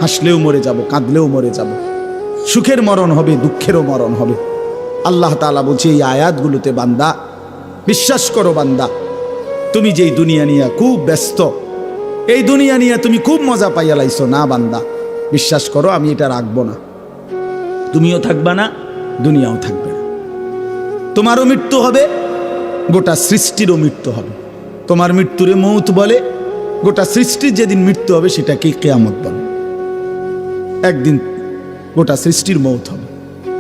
হাসলেও মরে যাব, কাঁদলেও মরে যাব, সুখের মরণ হবে, দুঃখেরও মরণ হবে। আল্লাহ তাআলা বলছে এই আয়াতগুলোতে, বান্দা বিশ্বাস করো, বান্দা তুমি যেই দুনিয়া নিয়ে খুব ব্যস্ত, এই দুনিয়া নিয়ে তুমি খুব মজা পাইয়া লাইছো না, বান্দা বিশ্বাস করো আমি এটা রাখবো না। তুমিও থাকবা না, দুনিয়াও থাকবে না। তোমারও মৃত্যু হবে, গোটা সৃষ্টিরও মৃত্যু হবে। তোমার মৃত্যুরে মৌত বলে, গোটা সৃষ্টির যেদিন মৃত্যু হবে সেটাকে কিয়ামত বলে। একদিন গোটা সৃষ্টির মৌত হবে।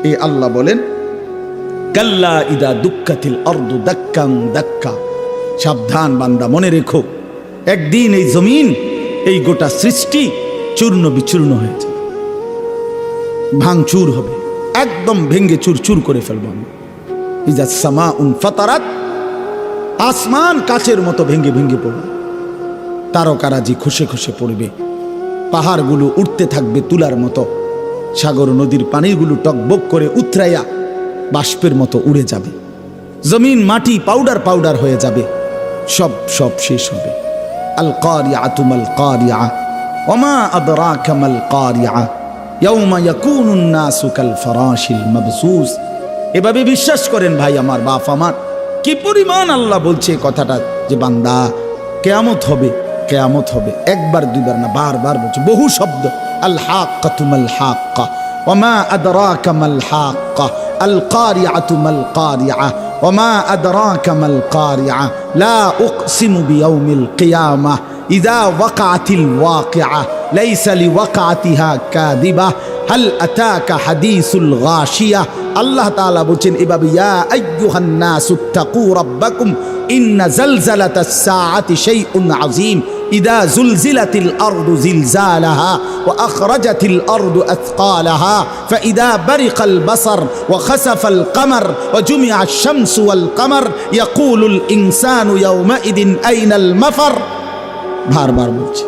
এই আল্লাহ বলেন, কাল্লা ইদা দুক্কাতিল আরদু দাক্কান দাক্কা, সাবধান বান্দা, মনে রেখো একদিন এই জমিন, এই গোটা সৃষ্টি চূর্ণ বিচূর্ণ হয়ে যাবে, ভাঙচুর হবে, একদম ভেঙ্গে চুরচুর করে ফেলবো আমি। ইজা সামাউন ফাতারাত, আসমান কাচের মতো ভেঙ্গে ভেঙ্গে পড়বে, তারকারাজি খসে খসে পড়বে, পাহাড়গুলো উঠতে থাকবে তুলার মতো, সাগর নদীর পানিগুলো টকবক করে উতরাইয়া বাষ্পের মতো উড়ে যাবে, জমিন মাটি পাউডার পাউডার হয়ে যাবে, সব সব শেষ হবে। আল কারিআতু মাল কারিআ ওমা আদরাকা মাল কারিআ ইয়াউমা ইয়াকুনুন নাসু কাল ফারাশিল মাবসুস। এভাবে বিশ্বাস করেন ভাই আমার, বাপ আমার, কি পরিমাণ আল্লাহ বলছে কথাটা, যে বান্দা কিয়ামত হবে, কিয়ামত হবে। একবার দুইবার না, বারবার বলছে, বহু শব্দ। আল হাক্কাতু মাল হাক্কা ওমা আদরাকা মাল হাক্কা আল কারিআতু মাল কারিআ ওমা আদরাকা মাল কারিআ লা উকসিমু বিয়াউমিল কিয়ামাহ ইযা ওয়াকাআতিল ওয়াকিআ লাইসা লিওয়াকাআতিহা কাযিবা হাল আতাকা হাদিসুল গাশিয়া। আল্লাহ তাআলা বলেন এভাবে, ইয়া আইয়ুহান নাসু তাকু রাব্বাকুম ইন্না জালজালাতাস সাআতি শাইউন আযীম ইযা যুলজিলাতিল আরদু জিলজালাহা ওয়া আখরাজাতিল আরদু আথকালাহা ফাইযা বারিকাল বাসার ওয়া খাসাফাল কমর ওয়া জুমিআশ শামসু ওয়াল কমর ইয়াকুলুল ইনসানু ইয়াওমাইদিন আইনাল মাফার। বারবার বলছি,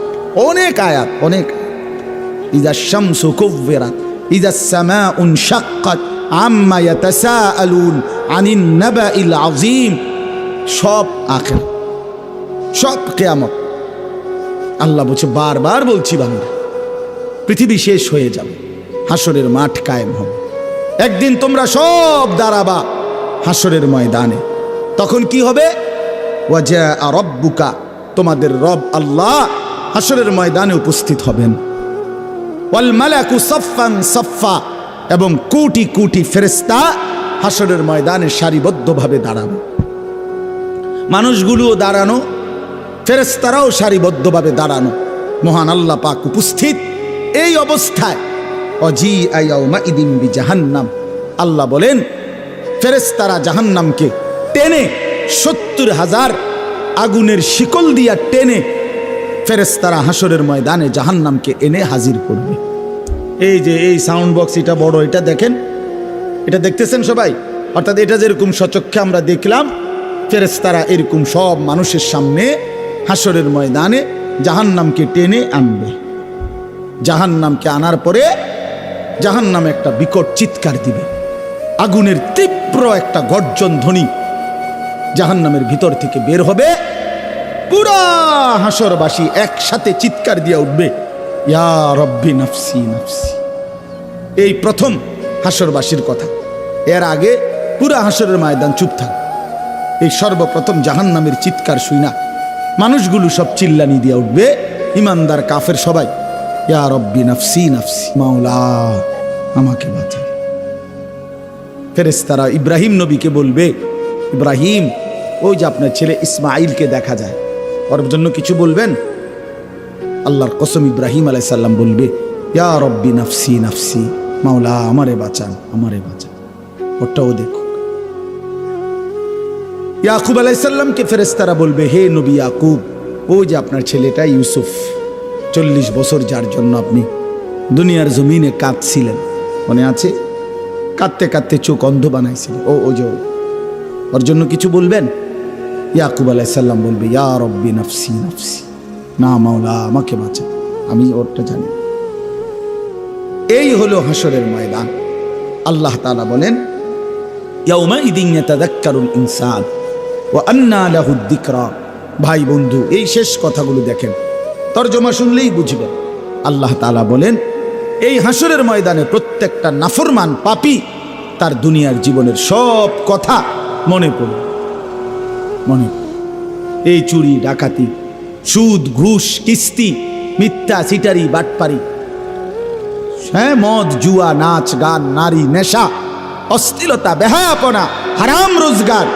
অনেক আয়াত, অনেক। ইযা শামসু কুব্বিরাত ইযা সামাউ ইনশাক্কাত আম্মা ইয়াতাসাআলুন আনিন নাবাইল আযীম। সব আখির, সব কিয়ামত। আল্লাহ বলছে, বারবার বলছি বান্দা, পৃথিবী শেষ হয়ে যাবে, হাসরের মাঠ কায়েম হবে, একদিন তোমরা সব দাঁড়াবা হাসরের ময়দানে। তখন কি হবে? ওয়াজা রব্বুকা, তোমাদের রব আল্লাহ হাসরের ময়দানে উপস্থিত হবেন। ওয়াল মালাকু সাফফান সাফফা, এবং কোটি কোটি ফেরেশতা হাসরের ময়দানে সারিবদ্ধভাবে দাঁড়াবে। মানুষগুলোও দাঁড়ানো, ফেরেশতারাও সারিবদ্ধভাবে দাঁড়ানো, মহান আল্লাহ পাক উপস্থিত। এই অবস্থায় অজিআ ইয়াউমাইদিন বিজাহান্নাম, আল্লাহ বলেন ফেরেশতারা জাহান্নামকে টেনে ৭০,০০০ আগুনের শিকল দিয়া টেনে ফেরেশতারা হাসরের ময়দানে জাহান্নামকে এনে হাজির করবে। এই যে এই সাউন্ড বক্স, এটা বড়, এটা দেখেন, এটা দেখতেছেন সবাই? অর্থাৎ এটা যেরকম সচক্ষে আমরা দেখলাম, ফেরেশতারা এরকম সব মানুষের সামনে হাসরের ময়দানে জাহান্নামকে টেনে আনবে। জাহান্নামকে আনার পরে জাহান্নাম একটা বিকট চিৎকার দিবে, আগুনের তীব্র একটা গর্জন ধ্বনি জাহান্নামের ভিতর থেকে বের হবে। পুরা হাসরবাসী একসাথে চিৎকার দিয়ে উঠবে, ইয়া রব্বি নাফসি নাফসি। এই প্রথম হাসরবাসীর কথা। এর আগে পুরা হাসরের ময়দান চুপ থাক। এই সর্বপ্রথম জাহান্নামের চিৎকার শুই না মানুষগুলো সব চিল্লানি দিয়ে উঠবে, ইমানদার কাফের সবাই, ইয়া রব্বি নাফসি নাফসি, মাওলা আমাকে বাঁচা। ফেরেশতারা ইব্রাহিম নবীকে বলবে, ইব্রাহিম, ওই যে আপনার ছেলে ইসমাইলকে দেখা যায়, ওর জন্য কিছু বলবেন? আল্লাহর কসম, ইব্রাহিম আলাইহিস সালাম বলবে, ইয়া রব্বি নাফসি নাফসি, মাওলা আমারে বাঁচান, আমারে বাঁচান। ওটাও দেখো। ইয়াকুব আলাইহিস সালামকে ফেরেশতারা বলবে, হে নবী ইয়াকুব, ওই যে আপনার ছেলেটা ইউসুফ, 40 বছর যার জন্য আপনি দুনিয়ার জমিনে কাঁদছিলেন, মনে আছে? কাঁদতে কাঁদতে চোখ অন্ধ বানাইছিলেন, ও যে ওর জন্য কিছু বলবেন? ইয়াকুব আলাইহিস সালাম বলবে, ইয়া রব্বি নাফসি নাফসি, না মাওলা আমাকে বাঁচা, আমি ওরটা জানি। এই হলো হাসরের ময়দান। আল্লাহ তাআলা বলেন, ইয়াউমাইদিন ইয়াতাযাক্কারুল ইনসান ওয়া আন্না লাহুদ যিকরা। ভাই বন্ধু, এই শেষ কথাগুলো দেখেন, তরজমা শুনলেই বুঝবেন। আল্লাহ তাআলা বলেন এই হাসরের ময়দানে প্রত্যেকটা নাফরমান পাপী তার দুনিয়ার জীবনের সব কথা মনে পড়ে, এই চুরি ডাকাতি, সুদ ঘুষ কিস্তি, মিথ্যা সিটারি বাটপারি, হ্যাঁ, মদ জুয়া নাচ গান নারী নেশা অশ্লীলতা বেহায়াপনা হারাম রোজগার,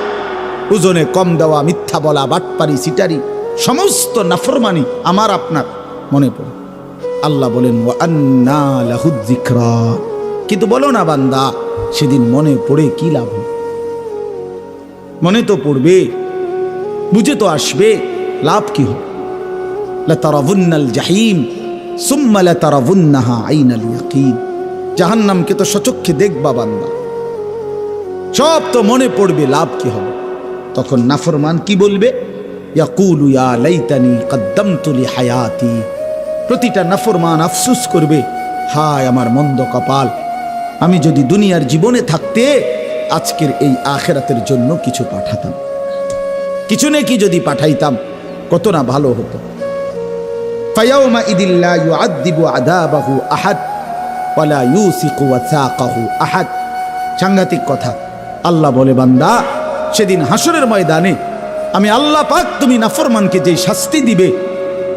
ওজনে কম দেওয়া, মিথ্যা বলা, বাটপারি সিটারি, সমস্ত নাফরমানি আমার আপনার মনে পড়ে। আল্লাহ বলেন ওয়া আন্না লাহুয যিকরা, কিন্তু বলো না বান্দা সেদিন মনে পড়ে কি লাভ? মনে তো পড়বে, বুঝে তো আসবে, লাভ কি হবে? লাতারাবুন্নাল জাহিম সুম্মা লাতারাবুন্নাহা আইনাল ইয়াকিন, জাহান্নামকে তো সচক্ষে দেখবা বান্দা, সব তো মনে পড়বে, লাভ কি হবে? তখন নাফরমান কি বলবে? ইয়াকুলু ইয়া লাইতানি কদ্দামতু লিহায়াতি, প্রতিটা নাফরমান আফসোস করবে, হায় আমার মন্দ কপাল, আমি যদি দুনিয়ার জীবনে থাকতে আজকের এই আখিরাতের জন্য কিছু পাঠাতাম, কিছু নাকি যদি পাঠাইতাম কত না ভালো হতো। ফায়াউমা ইদিল লা ইউআযযিবু আযাবাহু আহাদ ওয়া লা ইউসিকু ওয়াসাকাহু আহাদ। সাংঘাতিক কথা। আল্লাহ বলে বান্দা সেদিন হাসরের ময়দানে আমি আল্লাহ পাক তুমি নাফরমানকে যেই শাস্তি দিবে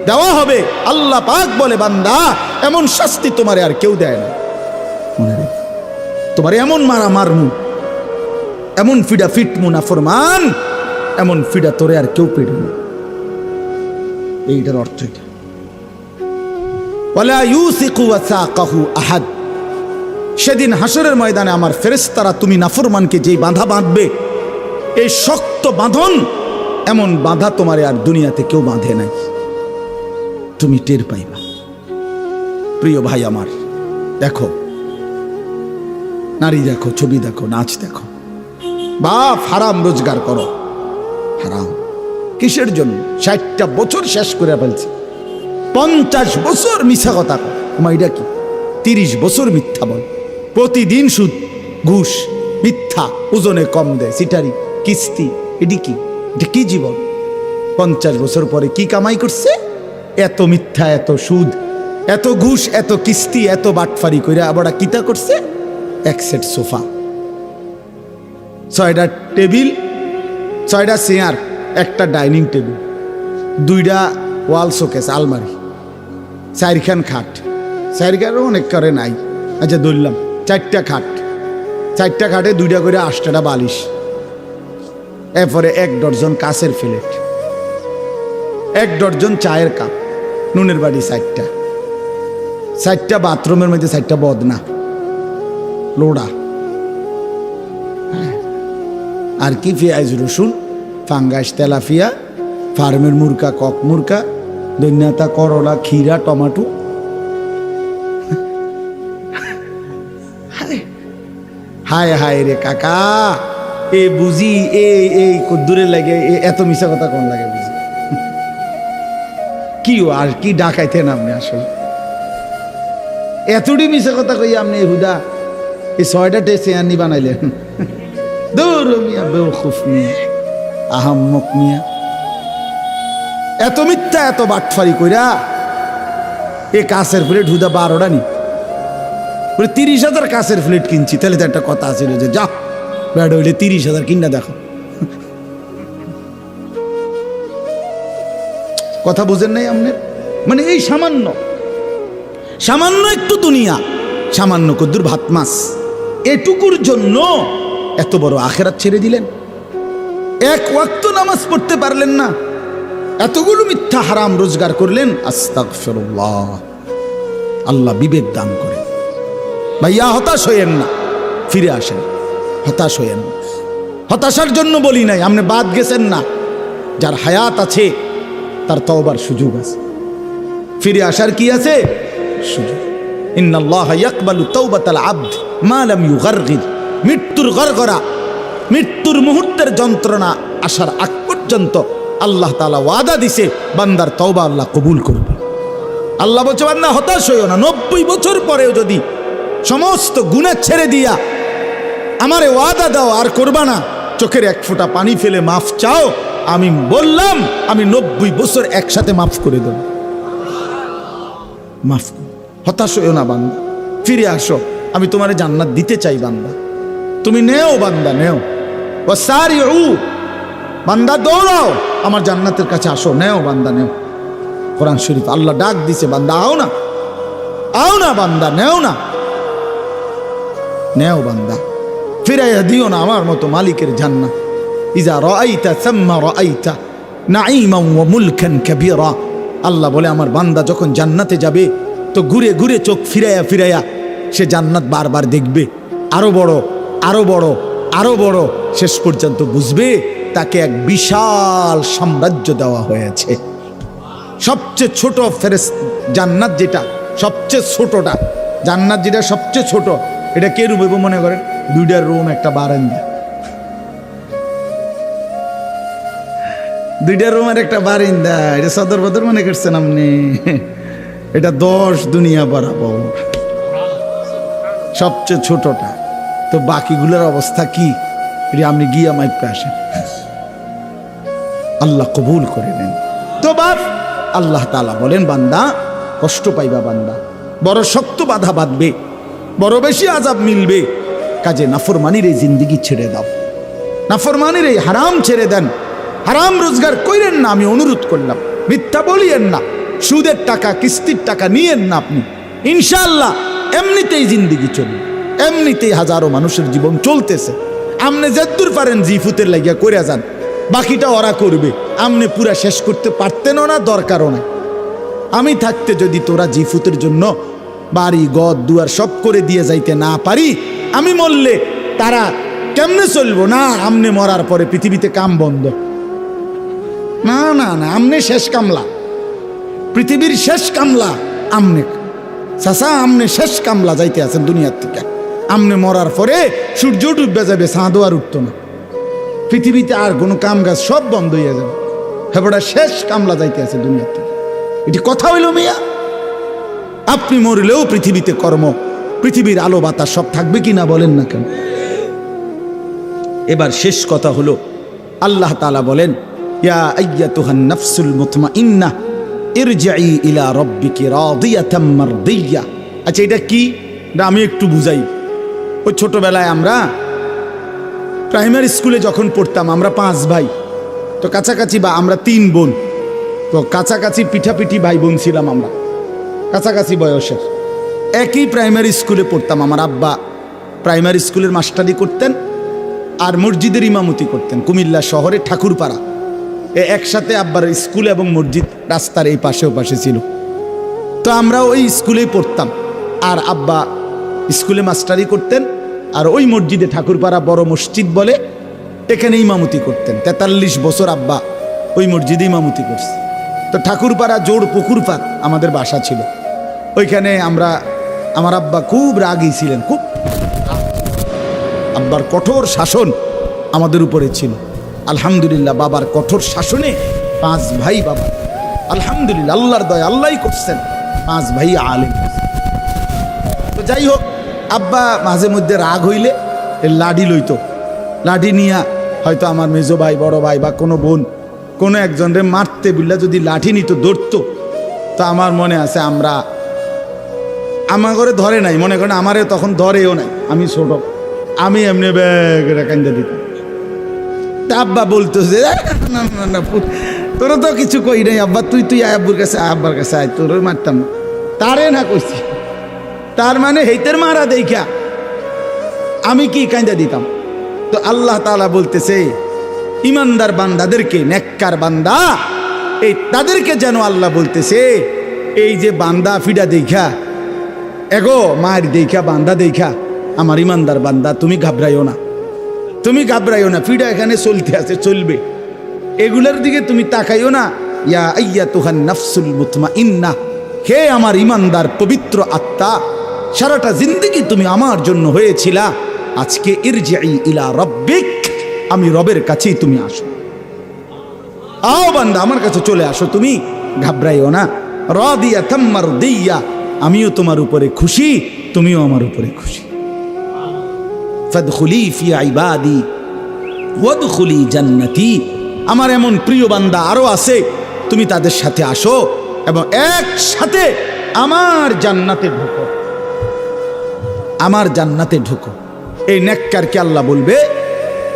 দেওয়া হবে, আল্লাহ পাক বলে বান্দা এমন শাস্তি তোমারে আর কেউ দেয় না। তোমারে এমন মারা মারমু, এমন ফিডা ফিটমু নাফরমান, এমন ফিডা তোরে আর কেউ পেড়ে না। এইটার অর্থ এটা। ওয়ালা ইউসিকু ওয়াসাকাহু আহাদ, সেদিন হাসরের ময়দানে আমার ফেরেশতারা তুমি নাফরমানকে যেই বাঁধা বাঁধবে, এই শক্ত বাঁধন, এমন বাঁধা তোমারে আর দুনিয়াতে কেউ বাঁধে নাই, তুমি টের পাইবা। প্রিয় ভাই আমার, দেখো নারী দেখো, ছবি দেখো, নাচ দেখো, বাপ হারাম রোজগার করো, হারাম কিসের জন্য? 60টা বছর শেষ করে ফেলছে, 50 বছর মিথ্যা কথা কর, এটা কি 30 বছর মিথ্যা বল, প্রতিদিন সুদ ঘুষ মিথ্যা, ওজনে কম দেয় সিটারি কিস্তি, এটা কি জীবন? 50 বছর পরে কি কামাই করছে? এত মিথ্যা, এত সুদ, এত ঘুষ, এত কিস্তি, এত বাটফারি করে আবার কিতা করছে? 1 সেট সোফা, 6টা টেবিল, 6টা চেয়ার, একটা ডাইনিং টেবিল, 2টা ওয়াল শোকেস আলমারি, 4খান খাট, 4খানও অনেক করে নাই, আচ্ছা ধরলাম 4টা খাট, 4টা খাটে 2টা করে 8টা বালিশ, এরপরে 1 ডজন কাঁচের প্লেট, 1 ডজন চায়ের কাপ, নুনের বাড়ি 4টা, 4টা বাথরুমের মধ্যে 4টা বদনা লোড়া, আর কি পেঁয়াজ রসুন ফাঙ্গাস তেলাপিয়া ফার্মের মুরকা কক মুরকা দৈন্যতা করলা ক্ষীরা টমাটো, হায় হায় রে কাকা, এ বুঝি এই কদ্দুরে লাগে, এত মিশা কথা কোন লাগে বুঝি? কি আর কি ডাকাইতেন আপনি? আসলে এতটি মিশা কথা কই আপনি হুদা এই 6টা টেস্ট আনি বানাইলেন? দূর মিয়া, বেওকুফ মিয়া, আহাম্মক মিয়া, এত মিথ্যা এত বাটফারি কইরা এ কাঁচের প্লেট হুদা 12টা নি, 30,000 কাঁচের প্লেট কিনছি, তাহলে তো একটা কথা আছে যে যা ব্যাড হইলে 30,000 কিনা দেখো। কথা বুঝেন নাই আপনি? মানে এই সামান্য একটু দুনিয়া, সামান্য কদ্দুর ভাত মাছ, এটুকুর জন্য এত বড় আখেরাত ছেড়ে দিলেন, 1 ওয়াক্ত নামাজ পড়তে পারলেন না, এতগুলো মিথ্যা হারাম রোজগার করলেন। আস্তাগফিরুল্লাহ, আল্লাহ বিবেক দান করেন। ভাইয়া হতাশ হইয়েন না, ফিরে আসেন, হতাশ হইয়েন না। হতাশার জন্য বলি নাই, আপনি বাদ গেছেন না, যার হায়াত আছে তার তওবার সুযোগ আছে, ফিরে আসার কি আছে? সুযোগ। ইন্নাল্লাহা ইয়াকবালু তাওবাতাল আবদ মা লাম ইউগারগির, মৃত্যুর গরগরা, মৃত্যুর মুহূর্তের যন্ত্রণা আসার আগ পর্যন্ত আল্লাহ তাআলা ওয়াদা দিছে বান্দার তওবা আল্লাহ কবুল করবে। আল্লাহ বলছে বান্দা হতাশ হইও না, 90 বছর পরেও যদি সমস্ত গুনাহ ছেড়ে দিয়া আমারে ওয়াদা দাও আর করবা না, চোখের 1 ফোঁটা পানি ফেলে মাফ চাও, আমি বললাম আমি 90 বছর একসাথে মাফ করে দেব। মাফ করো। হতাশ হইও না বান্দা, ফিরে আসো, আমি তোমার জান্নাত দিতে চাই বান্দা, তুমি নেও বান্দা, নেও। ওয়াসারিউ, বান্দা দৌড়াও, আমার জান্নাতের কাছে আসো, নেও বান্দা, নেও। কোরআন শরীফ আল্লাহ ডাক দিছে, বান্দা আও না, আও না বান্দা, নেও না, নেও বান্দা, ফিরাইয়া দিও না আমার মতো মালিকের জান্নাত। ইজা রাআইতা সাম্মা রাআইতা নাঈমান ওয়া মুলকান কাবীরা। আল্লাহ বলে আমার বান্দা যখন জান্নাতে যাবে তো ঘুরে ঘুরে চোখ ফিরাইয়া ফিরাইয়া সে জান্নাত বারবার দেখবে, আরো বড়, আরো বড়, আরো বড়, শেষ পর্যন্ত বুঝবে তাকে এক বিশাল সাম্রাজ্য দেওয়া হয়েছে। সবচেয়ে ছোট জান্নাত যেটা সবচেয়ে ছোটটা, জান্নাত যেটা সবচেয়ে ছোট, এটা কে রুম মনে করেন? 2টা রুম, একটা বারান্দা, 2টা রুম আর একটা বারান্দা। এটা সদর বদর মনে করছেন আপনি? এটা 10 দুনিয়া বরাবর, সবচেয়ে ছোটটা। তো বাকিগুলোর অবস্থা কি? এটা আপনি গিয়া মাইপে আসেন, আল্লাহ কবুল করে নেন। তো বাপ আল্লাহ তাআলা বলেন, বান্দা কষ্ট পাইবা, বান্দা বড় শক্ত বাধা বাঁধবে, বড় বেশি আযাব মিলবে, কাজে নাফরমানির এই জিন্দেগি ছেড়ে দাও, নাফরমানির এই হারাম ছেড়ে দেন, হারাম রোজগার কইরেন না, আমি অনুরোধ করলাম। মিথ্যা বলিয়েন না, সুদের টাকা কিস্তির টাকা নিয়েন না আপনি, ইনশাআল্লাহ এমনিতেই জিন্দেগি চলবে, এমনিতেই হাজারো মানুষের জীবন চলতেছে। আপনি যতদূর পারেন জিফুতের লাগিয়া করে যান, বাকিটা ওরা করবে, আপনি পুরা শেষ করতে পারতেনও না, দরকারও না। আমি থাকতে যদি তোরা জিফুতের জন্য বাড়ি ঘর দুয়ার সব করে দিয়ে যাইতে না পারি, আমি মরলে তারা কেমনে চলবো? না, আমনে মরার পরে পৃথিবীতে কাম বন্ধ, না না না, আমনে শেষ কামলা, পৃথিবীর শেষ কামলা আমনে। চাচা আমনে শেষ কামলা, যাইতে আছেন দুনিয়ার থেকে। আমনে মরার পরে সূর্য ডুববে যাবে, চাঁদও আর উঠতো না, পৃথিবীতে আর কোনো কাম কাজ সব বন্ধ হয়ে যাবে। হেবড়া শেষ কামলা, যাইতে আছে দুনিয়ার থেকে। এটি কথা হইল মিয়া? আপনি মরলেও পৃথিবীতে কর্ম, পৃথিবীর আলো বাতাস সব থাকবে কিনা বলেন না কেন? এবার শেষ কথা হলো, আল্লাহ তাআলা বলেন, ইয়া আইয়াতুহান নাফসুল মুতমাইন্নাহ ইরজিই ইলা রাব্বিকি রাদিয়াতাম মারদিয়া। আচ্ছা এটা কি? এটা আমি একটু বুঝাই। ওই ছোটবেলায় আমরা প্রাইমারি স্কুলে যখন পড়তাম, আমরা 5 ভাই, তো কাছাকাছি, বা আমরা 3 বোন, তো কাছাকাছি পিঠাপিঠি ভাই বোন ছিলাম আমরা, কাছাকাছি বয়সের। একই প্রাইমারি স্কুলে পড়তাম। আমার আব্বা প্রাইমারি স্কুলের মাস্টারি করতেন আর মসজিদের ইমামতি করতেন কুমিল্লা শহরে ঠাকুরপাড়া। একসাথে আব্বার স্কুল এবং মসজিদ রাস্তার এই পাশে ও পাশে ছিল। তো আমরা ওই স্কুলেই পড়তাম, আর আব্বা স্কুলে মাস্টারি করতেন, আর ওই মসজিদে ঠাকুরপাড়া বড় মসজিদ বলে, এখানে ইমামতি করতেন। 43 বছর আব্বা ওই মসজিদে ইমামতি করছে। তো ঠাকুরপাড়া জোড় পুকুরপাড় আমাদের বাসা ছিল। ওইখানে আমার আব্বা খুব রাগী ছিলেন, খুব আব্বার কঠোর শাসন আমাদের উপরে ছিল। আলহামদুলিল্লাহ বাবার কঠোর শাসনে 5 ভাই, বাবা আলহামদুলিল্লাহ আল্লাহর দয়া, আল্লাহই করছেন, 5 ভাই আলেম। তো যাই হোক, আব্বা মাঝে মধ্যে রাগ হইলে লাঠি লইতো, লাঠি নিয়া হয়তো আমার মেজো ভাই, বড় ভাই বা কোনো বোন কোনো একজনরে মারতে বললে যদি লাঠি নিত, ধরতো, তো আমার মনে আছে আমার ঘরে ধরে নাই, মনে করেন আমারে তখন ধরেও নাই, আমি ছোট, আমি এমনি ব্যাগ কান্দা দিতাম। তা আব্বা বলতো যে না না না, তোরা তো কিছু কই নাই আব্বা, তুই আব্বুর কাছে, আব্বার কাছে আয়, তোর মারতাম না। তারে না কইছি, তার মানে হেইতের মারা দেখা আমি কি কান্দা দিতাম। তো আল্লাহ তাআলা বলতেছে, ইমানদার বান্দাদেরকে, নেককার বান্দা, এই তাদেরকে যেন আল্লাহ বলতেছে, এই যে বান্দা ফিডা দেখা, এগো মায়ের দেখা, বান্দা দেখা, আমার ইমানদার বান্দা, তুমি ঘাবড়াইও না, তুমি ঘাবড়াইও না, ফিডা এখানে চলতে আছে, চলবে, এগুলোর দিকে তুমি তাকাইও না। ইয়া আইয়াতুহান নাফসুল মুতমাইন্নাহ, হে আমার ইমানদার পবিত্র আত্মা, সারাটা জিন্দেগি তুমি আমার জন্য হয়েছিলা, আজকে ইরজিই ইলা রাব্বিক, আমি রবের কাছেই তুমি আসো, আও বান্দা আমার কাছে চলে আসো, তুমি ঘাবড়াইও না। রাদিয়াতাম মারদিয়া, আমিও তোমার উপরে খুশি, তুমিও আমার উপরে খুশি। ফাদখুলি ফি ইবাদি ওয়াদখুলি জান্নাতি, আমার এমন প্রিয় বান্দা আরো আছে, তুমি তাদের সাথে আসো এবং একসাথে আমার জান্নাতে ঢুকো, আমার জান্নাতে ঢুকো। এই নেককারকে আল্লাহ বলবে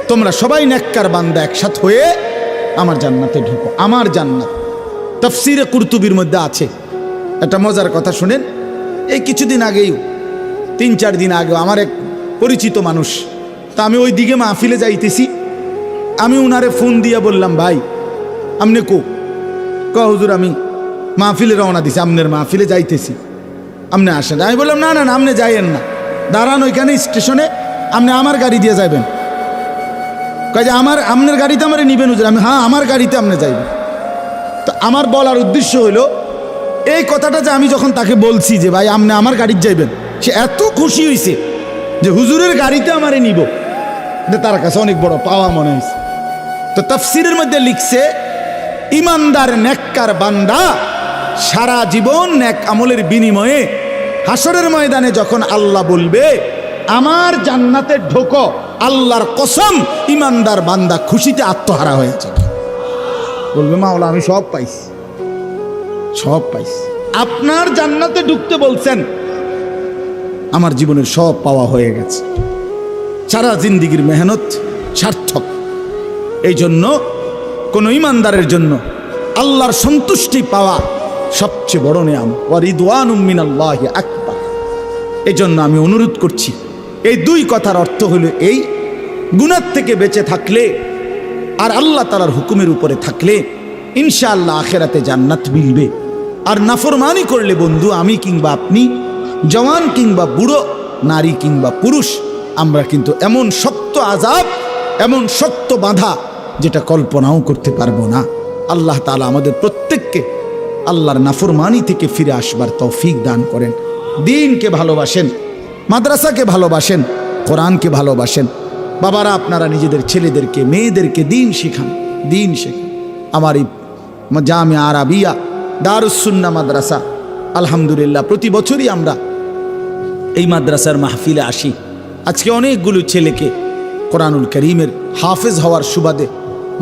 তোমরা সবাই নেককার বান্দা একসাথ হয়ে আমার জান্নাতে ঢুকো। আমার জান্নাত তাফসিরে কুরতুবির মধ্যে আছে। একটা মজার কথা শুনেন, এই কিছুদিন আগেই 3-4 দিন আগেও আমার এক পরিচিত মানুষ, তা আমি ওই দিকে মাহফিলে যাইতেছি, আমি উনারে ফোন দিয়ে বললাম ভাই আমনে হুজুর আমি মাহফিলে রওনা দিছি, আমনের মাহফিলে যাইতেছি, আপনি আসেন। আমি বললাম না না না, আপনি যাইয়েন না, দাঁড়ান ওইখানে স্টেশনে, আপনি আমার গাড়ি দিয়ে যাইবেন। কাজে আপনার গাড়িতে আমার নিবেন হুজুর? আমি হ্যাঁ আমার গাড়িতে আপনি যাইবেন। তো আমার বলার উদ্দেশ্য হলো এই কথাটা যে আমি যখন তাকে বলছি যে ভাই আপনি আমার গাড়িতে যাইবেন, সে এত খুশি হয়েছে যে হুজুরের গাড়িতে আমারে নিব, তার কাছে অনেক বড় পাওয়া মনে হয়েছে। তো তাফসিরের মধ্যে লিখছে ইমানদার নেককার বান্দা সারা জীবন নেক আমলের বিনিময়ে হাসরের ময়দানে যখন আল্লাহ বলবে আমার জান্নাতে ঢোকো, আল্লাহর কসম ইমানদার বান্দা খুশিতে আত্মহারা হয়েছে, বলবে মাওলা আমি সব পাইছি, সব পাইছি। আপনার জান্নাতে ঢুকতে বলছেন, আমার জীবনের সব পাওয়া হয়ে গেছে, সারা জিন্দিগির মেহনত সার্থক। এই জন্য কোন ইমানদারের জন্য আল্লাহর সন্তুষ্টি পাওয়া সবচেয়ে বড় নিয়ামত। ওয়া রিদওয়ানুম মিনাল্লাহি আকবার। এই জন্য আমি অনুরোধ করছি, এই 2 কথার অর্থ হলো এই, গুনাহ থেকে বেঁচে থাকলে আর আল্লাহ তাআলার হুকুমের উপরে থাকলে ইনশাআল্লাহ আখিরাতে জান্নাত মিলবে। আর নাফরমানি করলে বন্ধু আমি কিংবা আপনি, জওয়ান কিংবা বুড়ো, নারী কিংবা পুরুষ, আমরা কিন্তু এমন শক্ত আযাব, এমন শক্ত বাধা যেটা কল্পনাও করতে পারবো না। আল্লাহ তাআলা আমাদের প্রত্যেককে আল্লাহর নাফরমানি থেকে ফিরে আসবার তৌফিক দান করেন। দ্বীনকে ভালোবাসেন, মাদ্রাসাকে ভালোবাসেন, কোরআনকে ভালোবাসেন। বাবারা আপনারা নিজেদের ছেলেদেরকে মেয়েদেরকে দ্বীন শেখান, দ্বীন শেখান। আমার এই জামিয়া আরাবিয়া দারুস সুন্নাহ মাদ্রাসা আলহামদুলিল্লাহ প্রতি বছরই আমরা এই মাদ্রাসার মাহফিলে আসি। আজকে অনেকগুলো ছেলেকে কোরআনুল করিমের হাফেজ হওয়ার সুবাদে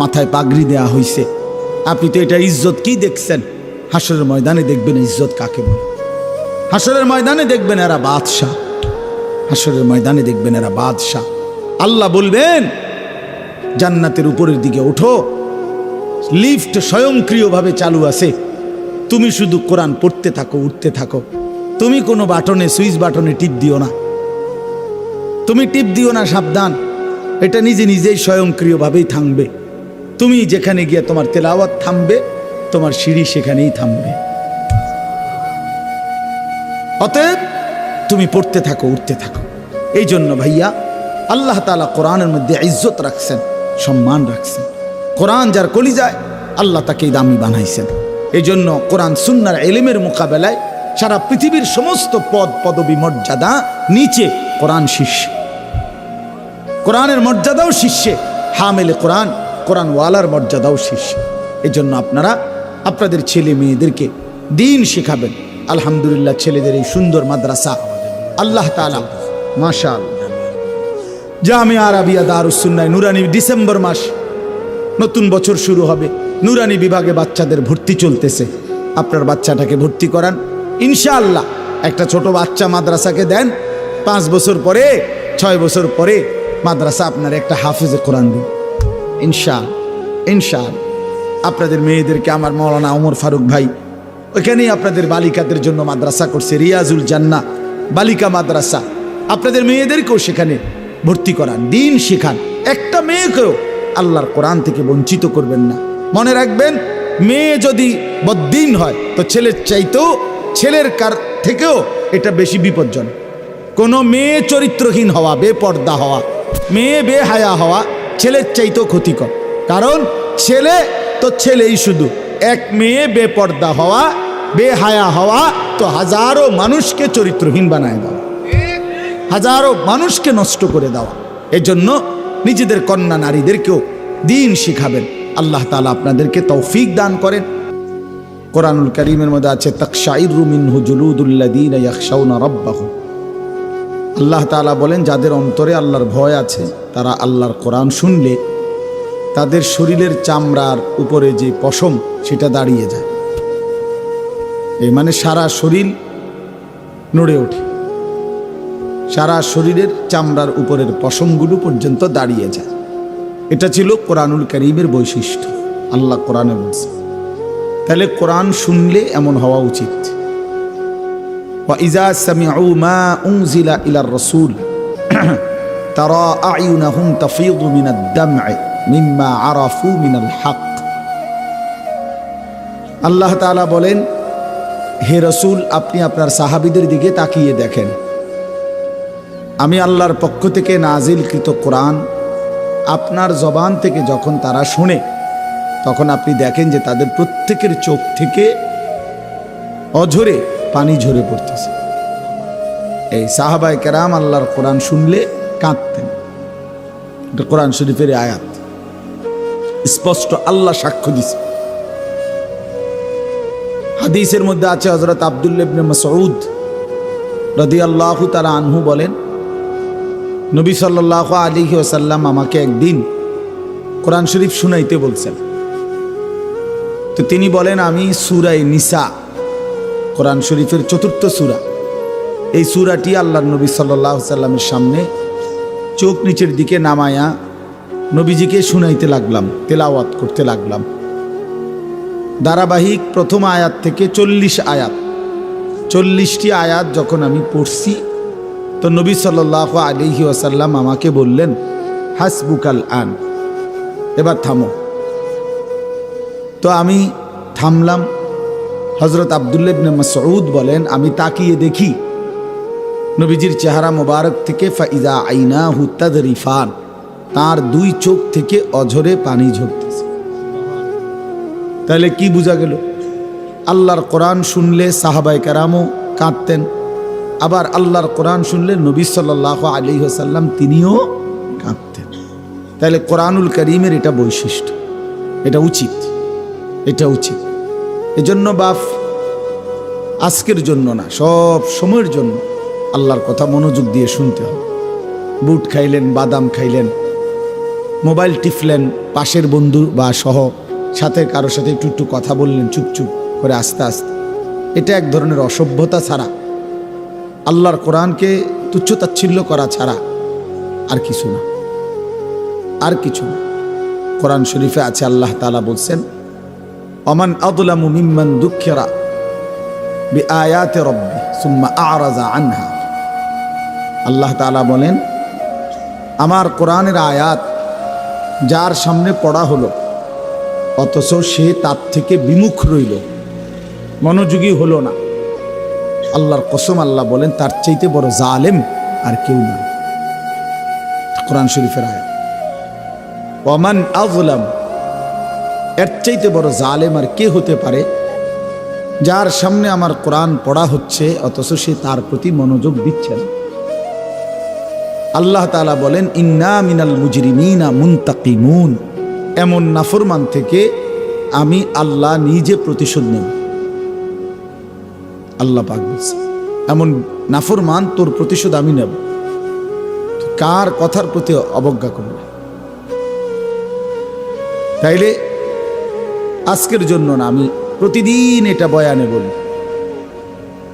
মাথায় পাগড়ি দেয়া হয়েছে। আপনি তো এটা ইজ্জত কি দেখছেন? হাসরের ময়দানে দেখবেন ইজ্জত কাকে বলে। হাসরের ময়দানে দেখবেন এরা বাদশাহ, হাসরের ময়দানে দেখবেন এরা বাদশাহ। আল্লাহ বলবেন জান্নাতের উপরের দিকে ওঠো, লিফট স্বয়ংক্রিয়ভাবে চালু আছে, তুমি শুধু কোরআন পড়তে থাকো, উঠতে থাকো। তুমি কোনো বাটনে, সুইচ বাটনে টিপ দিও না, তুমি টিপ দিও না, সাবধান, এটা নিজে নিজেই স্বয়ংক্রিয়ভাবেই থামবে। তুমি যেখানে গিয়ে তোমার তেলাওয়াত থামবে, তোমার সিঁড়ি সেখানেই থামবে। অতএব তুমি পড়তে থাকো, উঠতে থাকো। এই জন্য ভাইয়া আল্লাহ তাআলা কোরআনের মধ্যে ইজ্জত রাখছেন, সম্মান রাখছেন। কোরআন যার কলিজায় আল্লাহ তাকেই দামি বানাইছেন। এই জন্য কোরআন সুন্নাহর ইলমের মোকাবেলায় সারা পৃথিবীর সমস্ত পদ পদবী মর্যাদা নিচে, কোরআন শীর্ষে। কোরআনের মর্যাদাও শীর্ষে, হামেলে কোরআন, কোরআনওয়ালার মর্যাদাও শীর্ষে। এই জন্য আপনারা আপনাদের ছেলে মেয়েদেরকে দ্বীন শেখাবেন। আলহামদুলিল্লাহ ছেলেদের এই সুন্দর মাদ্রাসা আল্লাহ তাআলা মাশাআল্লাহ জামিয়া আরাবিয়া দারুস সুন্নাহ নুরানি, ডিসেম্বর মাস নতুন বছর শুরু হবে, নুরানি বিভাগে বাচ্চাদের ভর্তি চলতেছে। আপনার বাচ্চাটাকে ভর্তি করান ইনশাআল্লাহ। একটা ছোট বাচ্চা মাদ্রাসাকে দেন, 5 বছর পরে 6 বছর পরে মাদ্রাসা আপনার একটা হাফেজে কোরআন দিন ইনশাআল্লাহ, ইনশাআল্লাহ। আপনাদের মেয়েদেরকে আমার মাওলানা ওমর ফারুক ভাই ওইখানেই আপনাদের বালিকাদের জন্য মাদ্রাসা করছে, রিয়াজুল জান্নাহ বালিকা মাদ্রাসা। আপনাদের মেয়েদেরকেও সেখানে ভর্তি করান, দ্বীন শেখান। একটা মেয়েকেও আল্লাহর কোরআন থেকে বঞ্চিত করবেন না। মনে রাখবেন, মেয়ে যদি বদ্দীন হয় তো ছেলের চাইতেও, ছেলের কার থেকেও এটা বেশি বিপজ্জনক। কোনো মেয়ে চরিত্রহীন হওয়া, বেপর্দা হওয়া, মেয়ে বেহায়া হওয়া ছেলের চাইতেও ক্ষতিকর। কারণ ছেলে তো ছেলেই শুধু, এক মেয়ে বেপর্দা হওয়া, বেহায়া হওয়া তো হাজারো মানুষকে চরিত্রহীন বানায় দেওয়া, হাজারো মানুষকে নষ্ট করে দেওয়া। এজন্য নিজেদের কন্যা নারীদেরকেও দ্বীন শিখাবেন। আল্লাহ তাআলা আপনাদেরকে তৌফিক দান করেন। কোরআনুল কারীমের মধ্যে আছে তাকশাইরু মিনহু জুলুদুল্লাযীনা ইয়াখশাউনা রাব্বাহুম। আল্লাহ তাআলা বলেন যাদের অন্তরে আল্লাহর ভয় আছে তারা আল্লাহর কোরআন শুনলে তাদের শরীরের চামড়ার উপরে যে পশম সেটা দাঁড়িয়ে যায়। এই মানে সারা শরীর নড়ে ওঠে, সারা শরীরের চামড়ার উপরের পশমগুলো পর্যন্ত দাঁড়িয়ে যায়। এটা ছিল কোরআনুল কারীমের বৈশিষ্ট্য। আল্লাহ কোরআনে বলছে, তাহলে কোরআন শুনলে এমন হওয়া উচিত। وَإِذَا سَمِعُوا مَا أُنزِلَ إِلَى الرَّسُولِ تَرَى أَعْيُنَهُمْ تَفِيضُ مِنَ الدَّمْعِ مِمَّا عَرَفُوا مِنَ الْحَقِّ। আল্লাহ তাআলা বলেন, হে রাসূল, আপনি আপনার সাহাবীদের দিকে তাকিয়ে দেখেন, আমি আল্লাহর পক্ষ থেকে নাজিলকৃত কোরআন আপনার জবান থেকে যখন তারা শোনে, তখন আপনি দেখেন যে তাদের প্রত্যেকের চোখ থেকে অঝরে পানি ঝরে পড়তেছে। এই সাহাবায়ে কেরাম আল্লাহর কোরআন শুনলে কাঁদতেন। এটা কোরআন শরীফের আয়াত, স্পষ্ট আল্লাহ সাক্ষ্য দিছে। হাদিসের মধ্যে আছে, হযরত আব্দুল্লাহ ইবনে মাসউদ রাদিয়াল্লাহু তাআলা আনহু বলেন, নবী সাল্লাল্লাহু আলাইহি ওয়াসাল্লাম আমাকে একদিন কোরআন শরীফ শুনাইতে বলছেন। তো তিনি বলেন, আমি সূরা নিসা, কোরআন শরীফের ৪র্থ সূরা, এই সূরাটি আল্লাহর নবী সাল্লাল্লাহু আলাইহি ওয়াসাল্লামের সামনে চোখ নিচের দিকে নামায়া নবীজিকে শুনাইতে লাগলাম, তেলাওয়াত করতে লাগলাম। ধারাবাহিক প্রথম আয়াত থেকে ৪০ আয়াত, ৪০টি আয়াত যখন আমি পড়ছি, তো নবী সাল্লাল্লাহু আলাইহি ওয়াসাল্লাম আমাকে বললেন, হাসবুকাল আন, এবার থামো। তো আমি থামলাম। হযরত আব্দুল্লাহ ইবনে মাসউদ বলেন, আমি তাকিয়ে দেখি নবীজির চেহারা মোবারক থেকে ফাইজা আইনাহু তাদরিফান, তার ২ চোখ থেকে অঝরে পানি ঝরতেছে। তাহলে কি বোঝা গেল? আল্লাহর কোরআন শুনলে সাহাবায়ে কেরামও কাঁদতেন, আবার আল্লাহর কোরআন শুনলে নবী সাল্লাল্লাহু আলাইহি ওয়াসাল্লাম তিনিও কাঁদতেন। তাহলে কোরআনুল কারীমের এটা বৈশিষ্ট্য, এটা উচিত, এটা উচিত। এজন্য বাপ, আজকের জন্য না, সব সময়ের জন্য আল্লাহর কথা মনোযোগ দিয়ে শুনতে হবে। বুট খাইলেন, বাদাম খাইলেন, মোবাইল টিপলেন, পাশের বন্ধু বা সহ সাথে কারোর সাথে একটু একটু কথা বললেন চুপচুপ করে আস্তে আস্তে, এটা এক ধরনের অসভ্যতা ছাড়া, আল্লাহর কোরআনকে তুচ্ছতাচ্ছিল্য করা ছাড়া আর কিছু না, আর কিছু না। কোরআন শরীফে আছে, আল্লাহ তাআলা বলছেন, ওমান আযলামু মিম্মান যুক্কিরা বিআয়াতি রাব্বি সুম্মা আ'রাযা আনহা। আল্লাহ তাআলা বলেন, আমার কোরআনের আয়াত যার সামনে পড়া হলো, অথচ সে তার থেকে বিমুখ রইল, মনোযোগী হলো না, আল্লাহর কসম, আল্লাহ বলেন তার চাইতে বড় জালেম আর কেউ না। কোরআন শরীফের আয়াত, ওমান আযলাম, এর চাইতে বড় জালেম আর কে হতে পারে, যার সামনে আমার কোরআন পড়া হচ্ছে অথচ সে তার প্রতি মনোযোগ দিচ্ছে না। আল্লাহ তাআলা বলেন, ইন্না মিনাল মুজরিমিনা মুনতাকিমুন, এমন নাফরমান থেকে আমি আল্লাহ নিজে প্রতিশোধ নেব। আল্লাহ পাক বলছে, এমন নাফরমান, তোর প্রতিশোধ আমি নেব। কার কথার প্রতি অবজ্ঞা করবে? তাইলে আজকের জন্য না, আমি প্রতিদিন এটা বয়ানে বলি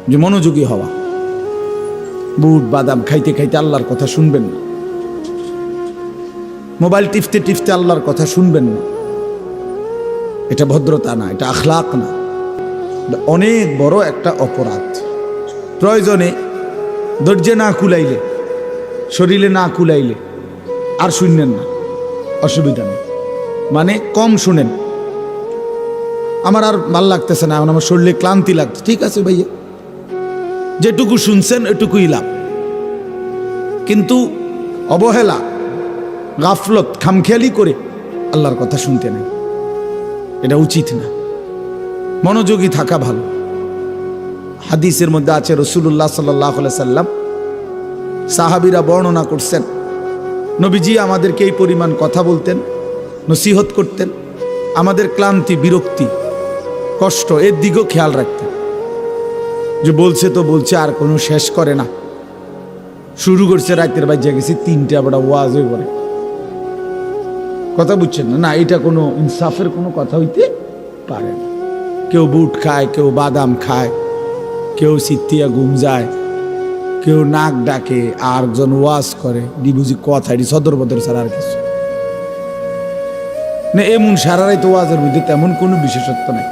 যে মনোযোগী হওয়া। বুট বাদাম খাইতে খাইতে আল্লাহর কথা শুনবেন না, মোবাইল টিপতে টিপতে আল্লাহর কথা শুনবেন না। এটা ভদ্রতা না, এটা আখলাক না, অনেক বড় একটা অপরাধ। প্রয়োজনে ধৈর্যে না কুলাইলে, শরীরে না কুলাইলে আর শুনবেন না, অসুবিধা নেই, মানে কম শুনেন। আমার আর ভাল লাগতেছে না, এখন আমার শরীরে ক্লান্তি লাগছে, ঠিক আছে ভাইয়া, যেটুকু শুনছেন এটুকুই লাভ। কিন্তু অবহেলা, গাফলত, খামখেয়ালি করে আল্লাহর কথা শুনতে নেই, এটা উচিত না। মনোযোগী থাকা ভালো। হাদিসের মধ্যে আছে, রাসূলুল্লাহ সাল্লাল্লাহু আলাইহি সাল্লাম, সাহাবীরা বর্ণনা করছেন, নবীজি আমাদেরকে এই পরিমাণ কথা বলতেন, নসিহত করতেন, আমাদের ক্লান্তি, বিরক্তি, কষ্ট এর দিকেও খেয়াল রাখতেন। যে বলছে তো বলছে, আর কোনো শেষ করে না, শুরু করছে রাতের বাজে গেছি ৩টে, আবার ওয়াজ হয়ে পড়ে। কথা বুঝছেন না? না, এটা কোনো ইনসাফের কোনো কথা হইতে পারে না। কেউ বুট খায়, কেউ বাদাম খায়, কেউ সিত্তিয়া ঘুম যায়, কেউ নাক ডাকে, আর একজন ওয়াজ করে, ডিবুজি কথা, এটি সদর বদর ছাড়া আর কিছু না। এমন সারারাই তো ওয়াজের মধ্যে তেমন কোনো বিশেষত্ব নেই।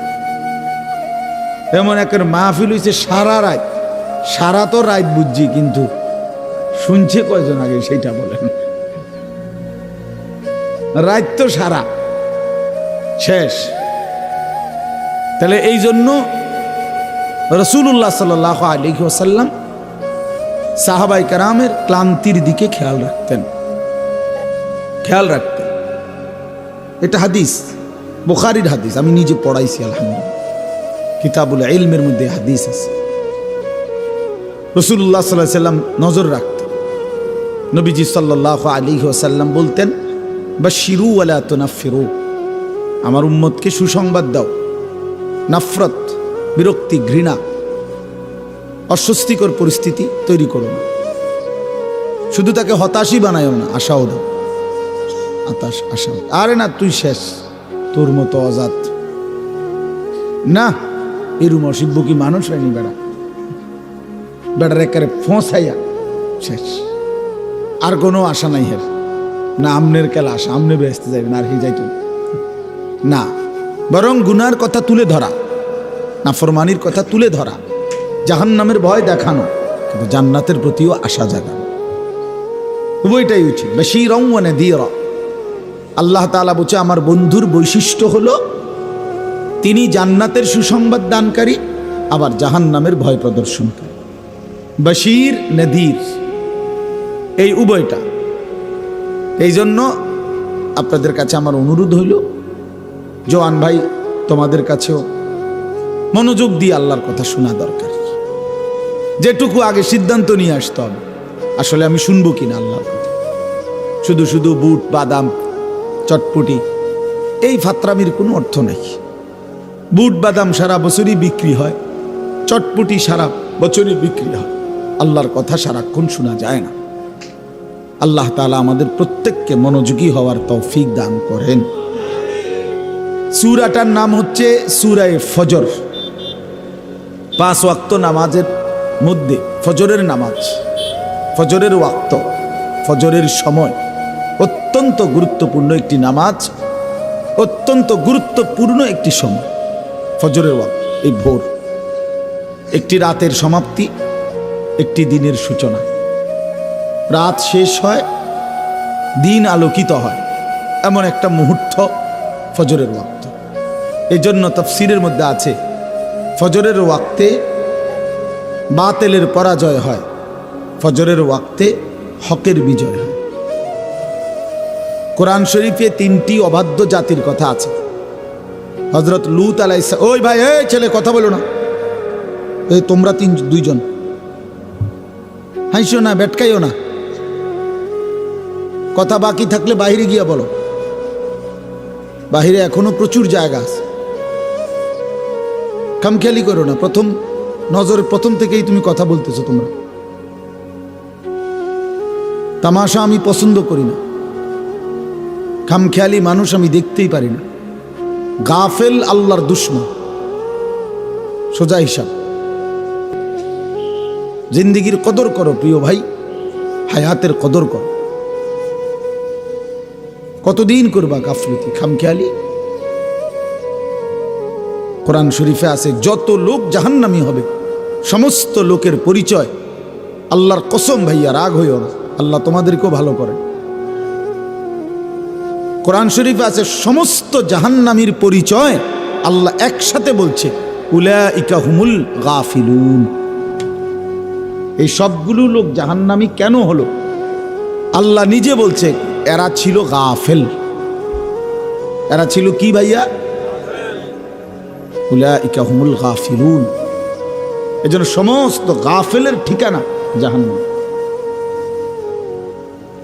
এমন একের মাহফিল হয়েছে সারা রাত, সারা তো রাত বুঝছি, কিন্তু শুনছে কয়জন আগে সেইটা বলেন। রাত তো সারা শেষ। তাহলে এই জন্য রাসূলুল্লাহ সাল্লাল্লাহু আলাইহি ওয়াসাল্লাম সাহাবায়ে কেরামের ক্লান্তির দিকে খেয়াল রাখতেন। এটা হাদিস, বুখারীর হাদিস, আমি নিজে পড়াইছি আলহামদুলিল্লাহ, কিতাবুল ইলমের মধ্যে হাদিস আছে। রাসূলুল্লাহ সাল্লাল্লাহু আলাইহি ওয়াসাল্লাম নজর রাখতেন। নবীজি সাল্লাল্লাহু আলাইহি ওয়াসাল্লাম বলতেন, বাশিরু ওয়ালা তুনাফিরু, আমার উম্মতকে সুসংবাদ দাও, নাফরত, বিরক্তি, ঘৃণা, অস্বস্তিকর পরিস্থিতি তৈরি করো না। শুধু তাকে হতাশই বানায়ও না, আশাও দাও। আশা, আরে না তুই শেষ, তোর মতো অজাত না, এরম অসিব্য কি মানুষ হয়নি বেড়া, বেড়ার একেবারে ফোঁসাইয়া শেষ, আর কোনো আশা নাই হের না। আমনের কেলা আশা, আমনে বেসতে যাইবেন আর হি যাইতো না, বরং গুনার কথা তুলে ধরা, নাফরমানির কথা তুলে ধরা, জাহান্নামের ভয় দেখানো, কিন্তু জান্নাতের প্রতিও আশা জাগানো, উভয়টাই উচিত। বাশীরাও ওয়া নাযীরা। আল্লাহ তাআলা বলছে আমার বন্ধুর বৈশিষ্ট্য হলো তিনি জান্নাতের সুসংবাদ দানকারী, আবার জাহান্নামের ভয় প্রদর্শনকারী। বাশীর, নাযীর, এই উভয়টা। এই জন্য আপনাদের কাছে আমার অনুরোধ হইল, জওয়ান ভাই তোমাদের কাছেও মনোযোগ দিয়ে আল্লাহর কথা শোনা দরকার। যেটুকু আগে সিদ্ধান্ত নিয়ে আসতে হবে, আসলে আমি শুনবো কিনা আল্লাহর কথা। শুধু শুধু বুট, বাদাম, চটপটি, এই ফাত্রামির কোনো অর্থ নেই। বুট বাদাম সারা বছরই বিক্রি হয়, চটপটি সারা বছরই বিক্রি হয়, আল্লাহর কথা সারাক্ষণ শোনা যায় না। আল্লাহ তাআলা আমাদের প্রত্যেককে মনোযোগী হওয়ার তৌফিক দান করেন। সূরাটার নাম হচ্ছে সূরায়ে ফজর। 5 ওয়াক্ত নামাজের মধ্যে ফজরের নামাজ, ফজরের ওয়াক্ত, ফজরের সময় অত্যন্ত গুরুত্বপূর্ণ একটি নামাজ, অত্যন্ত গুরুত্বপূর্ণ একটি সময় ফজরের ওয়াক্ত। এই ভোর একটি রাতের সমাপ্তি, একটি দিনের সূচনা। রাত শেষ হয়, দিন আলোকিত হয়, এমন একটা মুহূর্ত ফজরের ওয়াক্ত। এই জন্য তাফসীরের মধ্যে আছে ফজরের ওয়াক্তে বাতিলের পরাজয় হয়, ফজরের ওয়াক্তে হকের বিজয় হয়। কোরআন শরীফে 3টি অবাধ্য জাতির কথা আছে। হযরত লূত আলাইহিস সালাম, ওই ভাই, এই ছেলে কথা বলো না, এই তোমরা 2জন হাসিও না, বেটকাইও না, কথা বাকি থাকলে বাইরে গিয়া বলো, বাহিরে এখনো প্রচুর জায়গা আছে। খামখেয়ালি করো না, নজরের প্রথম থেকেই তুমি কথা বলতেছো। তোমরা তামাশা আমি পছন্দ করি না, খামখেয়ালি মানুষ আমি দেখতেই পারি না। গাফেল আল্লাহর দুশমন, সোজা হিসাব। জিন্দিগির কদর করো প্রিয় ভাই, হায়াতের কদর করো। কতদিন করবা গাফলতি, খামখেয়ালি? কোরআন শরীফে আছে যত লোক জাহান্নামী হবে সমস্ত লোকের পরিচয়, আল্লাহর কসম ভাইয়া রাগ হইও না, আল্লাহ তোমাদেরকেও ভালো করে। কোরআন শরীফে আছে সমস্ত জাহান্নামীর পরিচয় আল্লাহ একসাথে বলছে, উলাইকা হুমুল গাফিলুন। এই সবগুলো লোক জাহান্নামী কেন হলো? আল্লাহ নিজে বলছে এরা ছিল গাফেল। এরা ছিল কি ভাইয়া? উলাইকা হুমুল গাফিলুন। এজন্য সমস্ত গাফেলের ঠিকানা জাহান্নাম।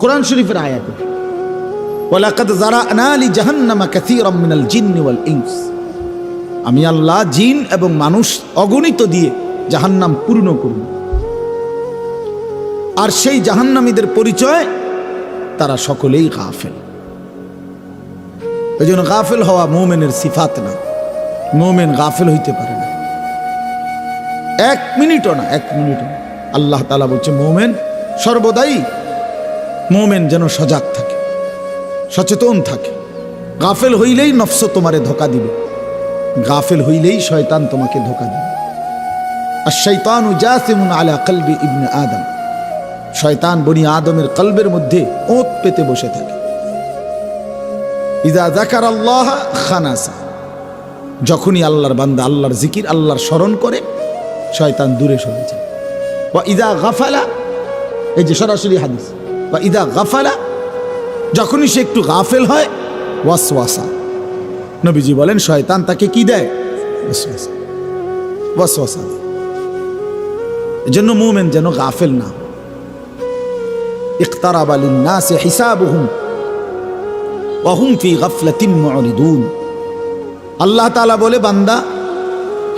কোরআন শরীফের আয়াত, ওয়ালাকাদ যারানা লি জাহান্নামা কাসীরাম মিনাল জিন্নি ওয়াল ইনস। আমি আল্লাহ জিন এবং মানুষ অগণিত দিয়ে জাহান্নাম পূর্ণ করব। আর সেই জাহান্নামীদের পরিচয় তারা সকলেই গাফেল। এজন্য গাফেল হওয়া মুমিনের সিফাত না। মুমিন গাফেল হইতে পারে না, 1 মিনিটও না, 1 মিনিটও না। আল্লাহ তাআলা বলছে মোমেন সর্বদাই মোমেন যেন সজাগ থাকে, সচেতন থাকে। গাফেল হইলেই নফস তোমারে ধোঁকা দিবে, গাফেল হইলেই শয়তান তোমাকে ধোঁকা দিবে। আর শয়তানু জাসিমুন আলা কলবি ইবনে আদম, শয়তান বনি আদমের কলবের মধ্যে ওঁত পেতে বসে থাকে। ইযা যাকারাল্লাহ খানাসা, যখনই আল্লাহর বান্দা আল্লাহর জিকির আল্লাহর স্মরণ করে শয়তান দূরে সরে যায়। ওয়া ইযা গাফালা, এই যে সরাসরি হাদিস, ওয়া ইযা গাফালা, যখনই সে একটু গাফেল হয় ওয়াসওয়াসা, নবীজি বলেন শয়তান তাকে কি দেয়? ওয়াসওয়াসা, ওয়াসওয়াসা। এজন্য মুমিন যেন গাফেল না। ইকতারাবা লিন-নাসি হিসাবুহুম ওয়া হুম ফি গাফলাতিন মুরিদুন। আল্লাহ তাআলা বলে বান্দা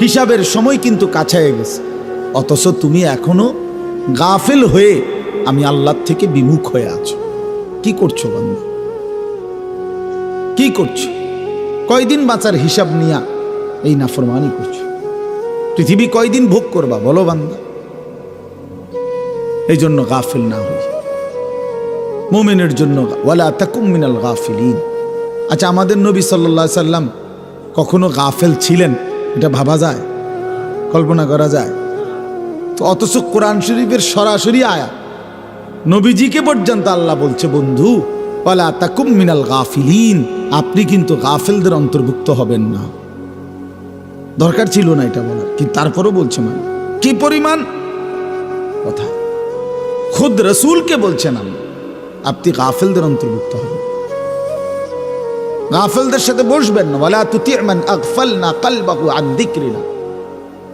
হিসাবের সময় কিন্তু কাছে গেছে, অথচ তুমি এখনো গাফেল হয়ে আমি আল্লাহর থেকে বিমুখ হয়ে আছো। কি করছো বান্দা? কি করছো? কয়দিন বাঁচার হিসাব নিয়া এই নাফরমানি করছো? পৃথিবী কয়দিন ভোগ করবা বলো বান্দা? এই জন্য গাফেল না হই। মুমিনের জন্য ওয়ালা তাকুম মিনাল গাফিলিন। আচ্ছা, আমাদের নবী সাল্লাল্লাহু আলাইহি সাল্লাম কখনো গাফেল ছিলেন? এটা ভাবা যায়, কল্পনা করা যায়? তো অথচ কোরআন শরীফের সরাসরি আয়াত, নবীজিকে পর্যন্ত আল্লাহ বলছে বন্ধু ওয়ালা তাকুম মিনাল গাফিলিন, আপনি কিন্তু গাফেলদের অন্তর্ভুক্ত হবেন না। দরকার ছিল না এটা বলার, কিন্তু তারপরও বলছে। মানে কি পরিমাণ কথা! খুদ রসুলকে বলছেন আপনি গাফেলদের অন্তর্ভুক্ত হবেন, গাফেলদের সাথে বসবেন না। ওয়ালা তুতি' মান আগফালনা কলবাহু আন যিকরিনা,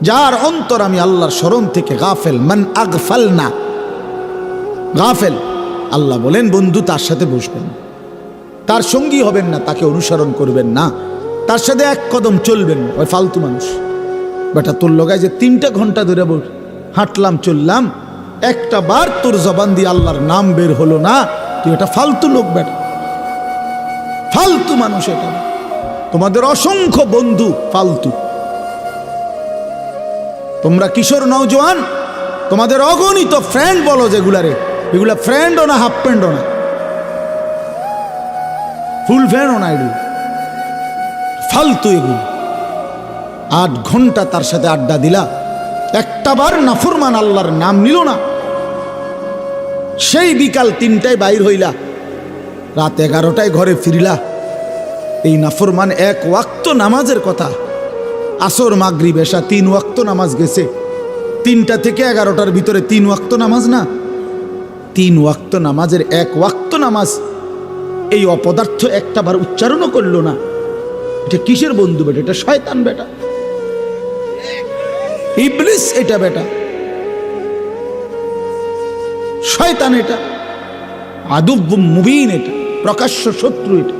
যার অন্তর আমি আল্লাহর স্মরণ থেকে গাফেল। মান আগফালনা, গাফেল। আল্লাহ বলেন বন্ধু তার সাথে বসবেন, তার সঙ্গী হবেন না, তাকে অনুসরণ করবেন না, তার সাথে এক কদম চলবেন না। ওই ফালতু মানুষ। বেটা তোর লগায় যে 3টা ঘন্টা ধরে হাঁটলাম চললাম, একটা বার তোর জবান দিয়ে আল্লাহর নাম বের হলো না, তুই এটা ফালতু লোক বেটা, ফালতু মানুষ। এটা তোমাদের অসংখ্য বন্ধু ফালতু। তোমরা কিশোর নওজোয়ান, তোমাদের অগণিত ফ্রেন্ড বলো যেগুলারে, এগুলা ফ্রেন্ডও না, হাফ ফ্রেন্ডও না, ফুল ফ্রেন্ডও না, এগুলো ফালতু। এগুলো 8 ঘন্টা তার সাথে আড্ডা দিলা, একটা বার নাফরমান আল্লাহর নাম নিল না, সেই বিকাল 3টায় বাইর হইলা, রাত 11টায় ঘরে ফিরিলা। এই নাফরমান 1 ওয়াক্ত নামাজের কথা, আসর মাগরিব এশা 3 ওয়াক্ত নামাজ গেছে। 3টা থেকে 11টার ভিতরে 3 ওয়াক্ত নামাজ না, 3 ওয়াক্ত নামাজের 1 ওয়াক্ত নামাজ এই অপদার্থ একটা বার উচ্চারণও করলো না। এটা কিসের বন্ধু বেটা? এটা শয়তান বেটা, ইবলিস এটা বেটা, শয়তান এটা, আদুব্বুম মুবিন এটা, প্রকাশ্য শত্রু এটা,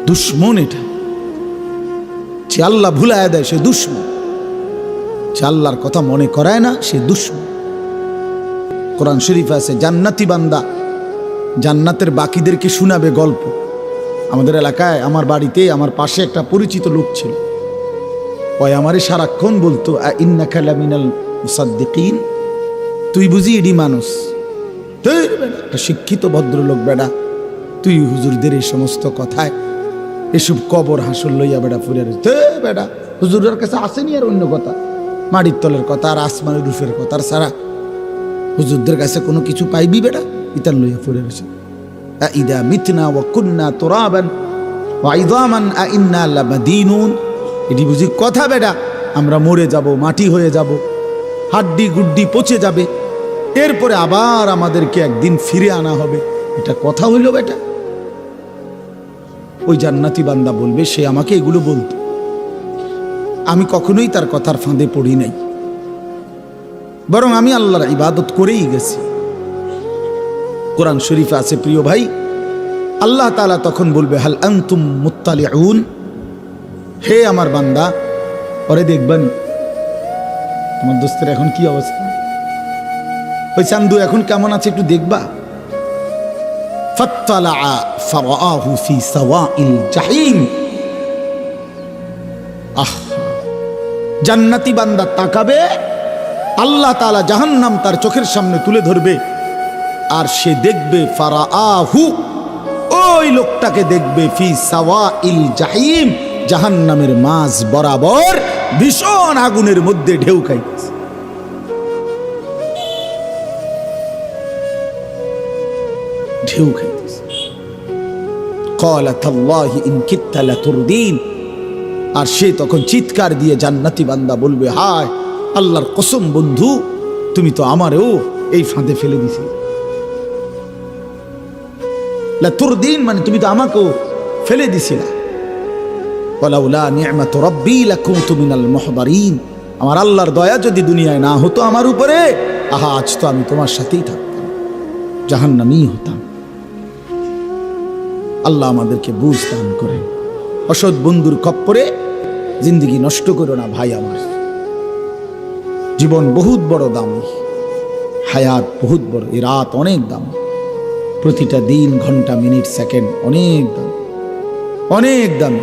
দুশ্মন এটা। যে আল্লাহ ভুলায় দেয় সে দুশ্মন, যে আল্লাহর কথা মনে করায় না সে দুশ্মন। কোরআন শরীফ আছে জান্নাতি বান্দা জান্নাতের বাকিদেরকে শোনাবে গল্প। আমাদের এলাকায় আমার বাড়িতে আমার পাশে একটা পরিচিত লোক ছিল, ওই আমারে সারাক্ষণ বলতো ইন্নাকা লামিনাল মুসাদ্দিকিন, তুই বুঝি এডি মানুষ, একটা শিক্ষিত ভদ্রলোক বেড়া, তুই হুজুরদের এই সমস্ত কথায় এসব কবর হাসল লইয়া বেড়া ফুরে বেড়া, হুজুরের কাছে আসেনি আর অন্য কথা, মাটির তলের কথা আর আসমানের রূপের কথা ছাড়া হুজুরদের কাছে কোনো কিছু পাইবি বেড়া, ইতান লইয়া ফুরে রয়েছে। ইদা মিতনা ওয়া কুন্না তুরাবান ওয়া ইযামান আ ইন্না লামাদিনুন, এটি বুঝি কথা বেড়া? আমরা মরে যাব, মাটি হয়ে যাব, হাড্ডি গুড্ডি পচে যাবে, এরপরে আবার আমাদেরকে একদিন ফিরে আনা হবে, এটা কথা হইল বেটা? ওই জান্নাতি বান্দা বলবে সে আমাকে এগুলো বলতো, আমি কখনোই তার কথার ফাঁদে পড়ি নাই, বরং আমি আল্লাহর ইবাদত করেই গেছি। কোরআন শরীফে আছে প্রিয় ভাই, আল্লাহ তাআলা তখন বলবে হাল আনতুম মুত্তালিউন, হে আমার বান্দা, পরে দেখবেন তোমার দোস্তের এখন কি অবস্থা, ওই চান্দু এখন কেমন আছে একটু দেখবা। ফাত্তালা ফারাআহু ফি সাওয়াইল জাহিম, আহ, জান্নাতি বান্দা তাকাবে আল্লাহ তাআলা জাহান্নাম তার চোখের সামনে তুলে ধরবে, আর সে দেখবে ফারাআহু, ওই লোকটাকে দেখবে ফি সাওয়াইল জাহিম, জাহান্নামের মাঝ বরাবর ভীষণ আগুনের মধ্যে ঢেউ খাইতেছে। ঢেউ খাইতেছে। ক্বালা তাল্লাহি ইন কিত্তা লাতুরদিন, আর সে তখন চিৎকার দিয়ে জান্নাতি বান্দা বলবে, হায় আল্লাহর কসম বন্ধু, তুমি তো আমারেও এই ফাঁদে ফেলে দিছিলে। লাতুরদিন মানে তুমি তো আমাকেও ফেলে দিছিলা। ওয়ালাউলা নি'মাতু রাব্বি লাকুনতু মিনাল মুহদারিন, আমার আল্লাহর দয়া যদি দুনিয়ায় না হতো আমার উপরে, আহা আজ তো আমি তোমার সাথেই থাকতাম, জাহান্নামী হতাম। আল্লাহ আমাদেরকে বুঝ দান করেন। অসৎ বন্ধুর খপ্পরে জিন্দেগি নষ্ট করো না ভাই আমার। জীবন বহুত বড় দামি, হায়াত বহুত বড়, এ রাত অনেক দাম, প্রতিটা দিন ঘন্টা মিনিট সেকেন্ড অনেক দাম, অনেক দাম।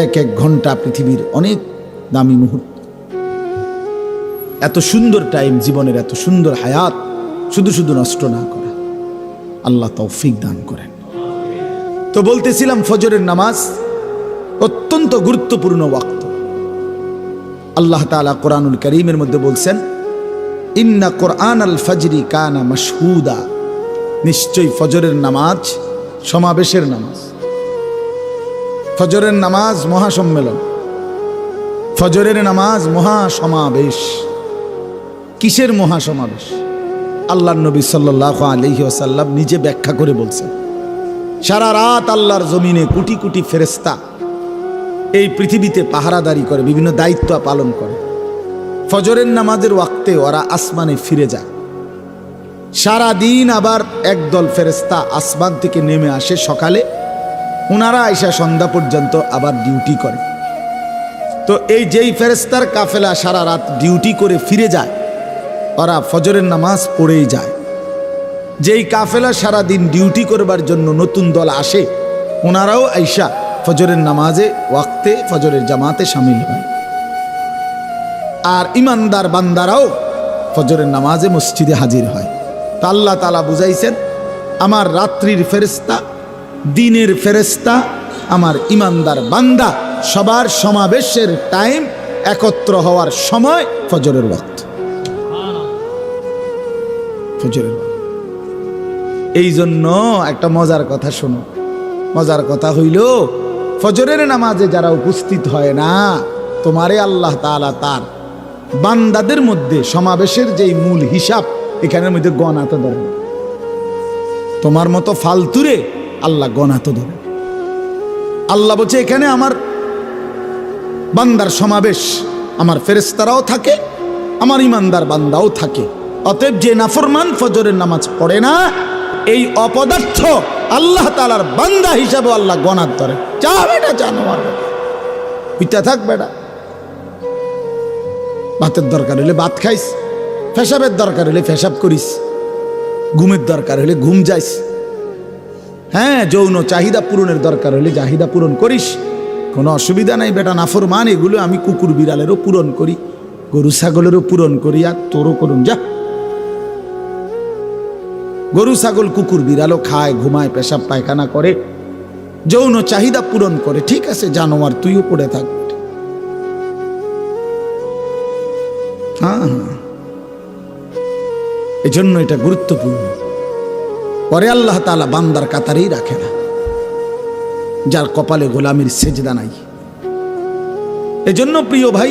এক এক ঘন্টা পৃথিবীর অনেক দামি মুহূর্ত। এত সুন্দর টাইম জীবনের, এত সুন্দর হায়াত শুধু শুধু নষ্ট না করা, আল্লাহ তৌফিক দান করেন। তো বলতেছিলাম ফজরের নামাজ অত্যন্ত গুরুত্বপূর্ণ ওয়াক্ত। আল্লাহ তাআলা কোরআনুল কারীমের মধ্যে বলছেন, ইন্না কোরআনাল ফজরি কানা মাশহুদা, নিশ্চয়ই ফজরের নামাজ সমাবেশের নামাজ। ফজরের নামাজ মহাসম্মেলন, ফজরের নামাজ মহাসমাবেশ। কিসের মহাসমাবেশ? আল্লাহর নবী সাল্লাল্লাহু আলাইহি ওয়াসাল্লাম নিজে ব্যাখ্যা করে বলছেন, সারা রাত আল্লাহর জমিনে কোটি কোটি ফেরেশতা এই পৃথিবীতে পাহারাদারি করে, বিভিন্ন দায়িত্ব পালন করে। ফজরের নামাজের ওয়াক্তে ওরা আসমানে ফিরে যায়। সারা দিন আবার একদল ফেরেশতা আসমান থেকে নেমে আসে সকালে, ওনারা আইসা সন্ধ্যা পর্যন্ত আবার ডিউটি করে। তো এই যেই ফেরেশতার কাফেলা সারা রাত ডিউটি করে ফিরে যায়, ওরা ফজরের নামাজ পড়েই যায়। যেই কাফেলা সারা দিন ডিউটি করবার জন্য নতুন দল আসে, ওনারাও আইসা ফজরের নামাজে ওয়াক্তে ফজরের জামাতে শামিল হয়। আর ইমানদার বান্দারাও ফজরের নামাজে মসজিদে হাজির হয়। তা আল্লাহ তাআলা বুঝাইছেন, আমার রাত্রির ফেরেশতা, দিনের ফেরেশতা, আমার ইমানদার বান্দা সবার সমাবেশের টাইম, একত্র হওয়ার সময় ফজরের ওয়াক্ত। ফজরের ওয়াক্ত। এই জন্য একটা মজার কথা শোনো। মজার কথা হইল, ফজরের নামাজে যারা উপস্থিত হয় না, তোমারে আল্লাহ তাআলা তার বান্দাদের মধ্যে সমাবেশের যেই মূল হিসাব, এখানের মধ্যে গণাতে ধরে। তোমার মতো ফালতুরে আল্লাহ গণাতে ধরে। আল্লাহ বলছে, এখানে আমার বান্দার সমাবেশ, আমার ফেরেশতারাও থাকে, আমার ইমানদার বান্দাও থাকে। অতএব যে নাফরমান ফজরের নামাজ পড়ে না, এই অপদার্থ আল্লাহ তাআলার বান্দা হিসাবে আল্লাহ গণাত ধরে। যা বেটা জানোয়ার, পিতা থাক বেটা। ভাতের দরকার হলে ভাত খাইস, পেশাবের দরকার হলে পেশাব করিস, ঘুমের দরকার হলে ঘুম যাইস, হ্যাঁ যৌন চাহিদা পূরণের দরকার হলে চাহিদা পূরণ করিস, কোনো অসুবিধা নাই বেটা। নাফরমান এগুলো আমি কুকুর বিড়ালেরও পূরণ করি, গরু ছাগলেরও পূরণ করি, আর তোরও করুন যা। গরু ছাগল কুকুর বিড়ালও খায়, ঘুমায়, পেশাব পায়খানা করে, যৌন চাহিদা পূরণ করে, ঠিক আছে জানোয়ার, তুইও পড়ে থাক। হ্যাঁ, এজন্য এটা গুরুত্বপূর্ণ। পরে আল্লাহ তাআলা বান্দার কাতারেই রাখে না যার কপালে গোলামির সেজদা নাই। এজন্য প্রিয় ভাই,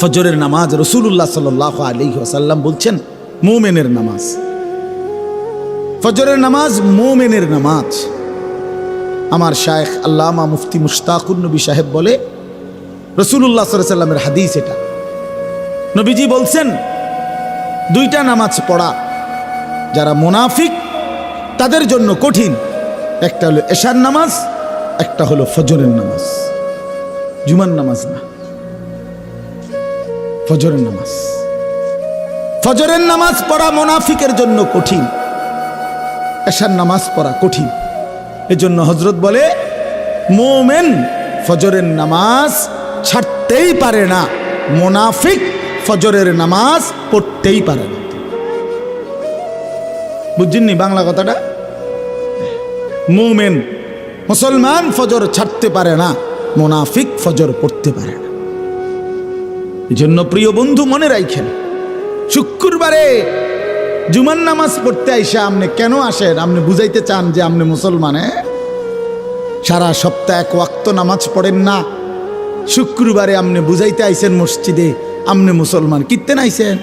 ফজরের নামাজ রাসূলুল্লাহ সাল্লাল্লাহু আলাইহি ওয়াসাল্লাম বলছেন মুমিনের নামাজ। ফজরের নামাজ মুমিনের নামাজ। আমার শায়েখ আল্লামা মুফতি মুশতাকুর নবী সাহেব বলে, রাসূলুল্লাহ সাল্লাল্লাহু আলাইহি ওয়াসাল্লামের হাদিস এটা। নবীজি বলছেন, দুইটা নামাজ পড়া যারা মুনাফিক তাদের জন্য কঠিন। একটা হলো এশার নামাজ, একটা হলো ফজরের নামাজ। জুমার নামাজ না, ফজরের নামাজ। ফজরের নামাজ পড়া মুনাফিকের জন্য কঠিন, এশার নামাজ পড়া কঠিন। এজন্য হযরত বলে, মুমিন ফজরের নামাজ ছাড়তেই পারে না, মুনাফিক ফজরের নামাজ পড়তেই পারে না। বুঝছেননি বাংলা কথাটা? মুমিন মুসলমান ফজর ছাড়তে পারে না, মুনাফিক ফজর পড়তে পারে না। এজন্য প্রিয় বন্ধু মনে রাখেন, শুক্রবারে জুমার নামাজ পড়তে আইসা আপনি কেন আসেন? আপনি বুঝাইতে চান যে আপনি মুসলমানে? সারা সপ্তাহ এক ওয়াক্ত নামাজ পড়েন না, শুক্রবারে আপনি বুঝাইতে আইসেন মসজিদে আপনি মুসলমান। কিত্তেন আইসেন?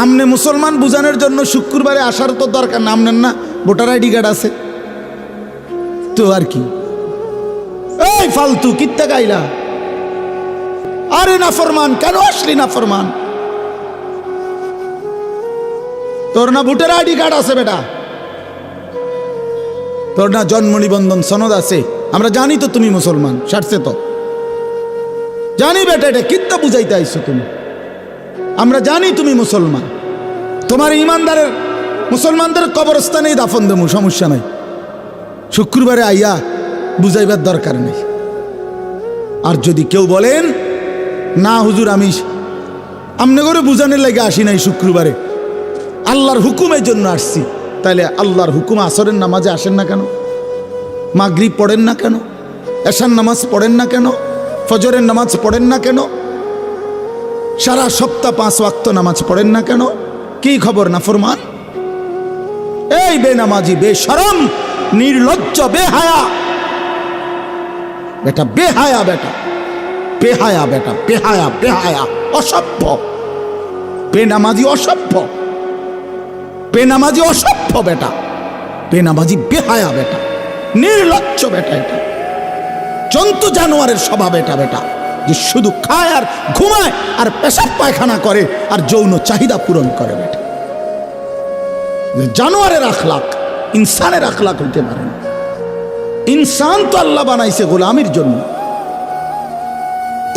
আপনি মুসলমান বুঝানোর জন্য শুক্রবারে আসার তো দরকার না। আপনার না ভোটার আইডি কার্ড আছে তো আর কি? এই ফালতু কিত্তে গাইলা? আরে নাফরমান, কেন আসলি নাফরমান? তোর না ভোটার আইডি কার্ড আছে বেটা, তোর না জন্ম নিবন্ধন সনদ আছে, আমরা জানি তো তুমি মুসলমান। সারছে তো জানি বেটা, এটা কিত্তা বুঝাইতে আইছো তুমি? আমরা জানি তুমি মুসলমান। তোমার ইমানদারের মুসলমানদের কবরস্থানেই দাফন দেবো, সমস্যা নাই। শুক্রবারে আইয়া বুঝাইবার দরকার নেই। আর যদি কেউ বলেন না হুজুর আমি আমনে করে বুঝানোর লাগে আসি নাই, শুক্রবারে আল্লাহর হুকুমের জন্য আসছি, তাহলে আল্লাহর হুকুম আসরের নামাজে আসেন না কেন? মাগরিব পড়েন না কেন? এশার নামাজ পড়েন না কেন? ফজরের নামাজ পড়েন না কেন? সারা সপ্তাহ 5 ওয়াক্ত নামাজ পড়েন না কেন? কি খবর নাফরমান? এই বেনামাজি, বেশরম, নির্লজ্জ, বেহায়া বেটা, বেহায়া বেটা, বেহায়া বেটা, বেহায়া, বেহায়া, অসভ্য, বেনামাজি, অসভ্য, বেনামাজি, অসভ্য বেটা, বেনামাজি, বেহায়া বেটা, নির্লজ্জ বেটা। এটা জন্তু জানোয়ারের স্বভাব এটা বেটা, যে শুধু খায় আর ঘুমায় আর পেশাব পায়খানা করে আর যৌন চাহিদা পূরণ করে বেটা। জানোয়ারের আখলাক ইনসানের আখলাক হইতে পারে না। ইনসান তো আল্লাহ বানাইছে গোলামির জন্য,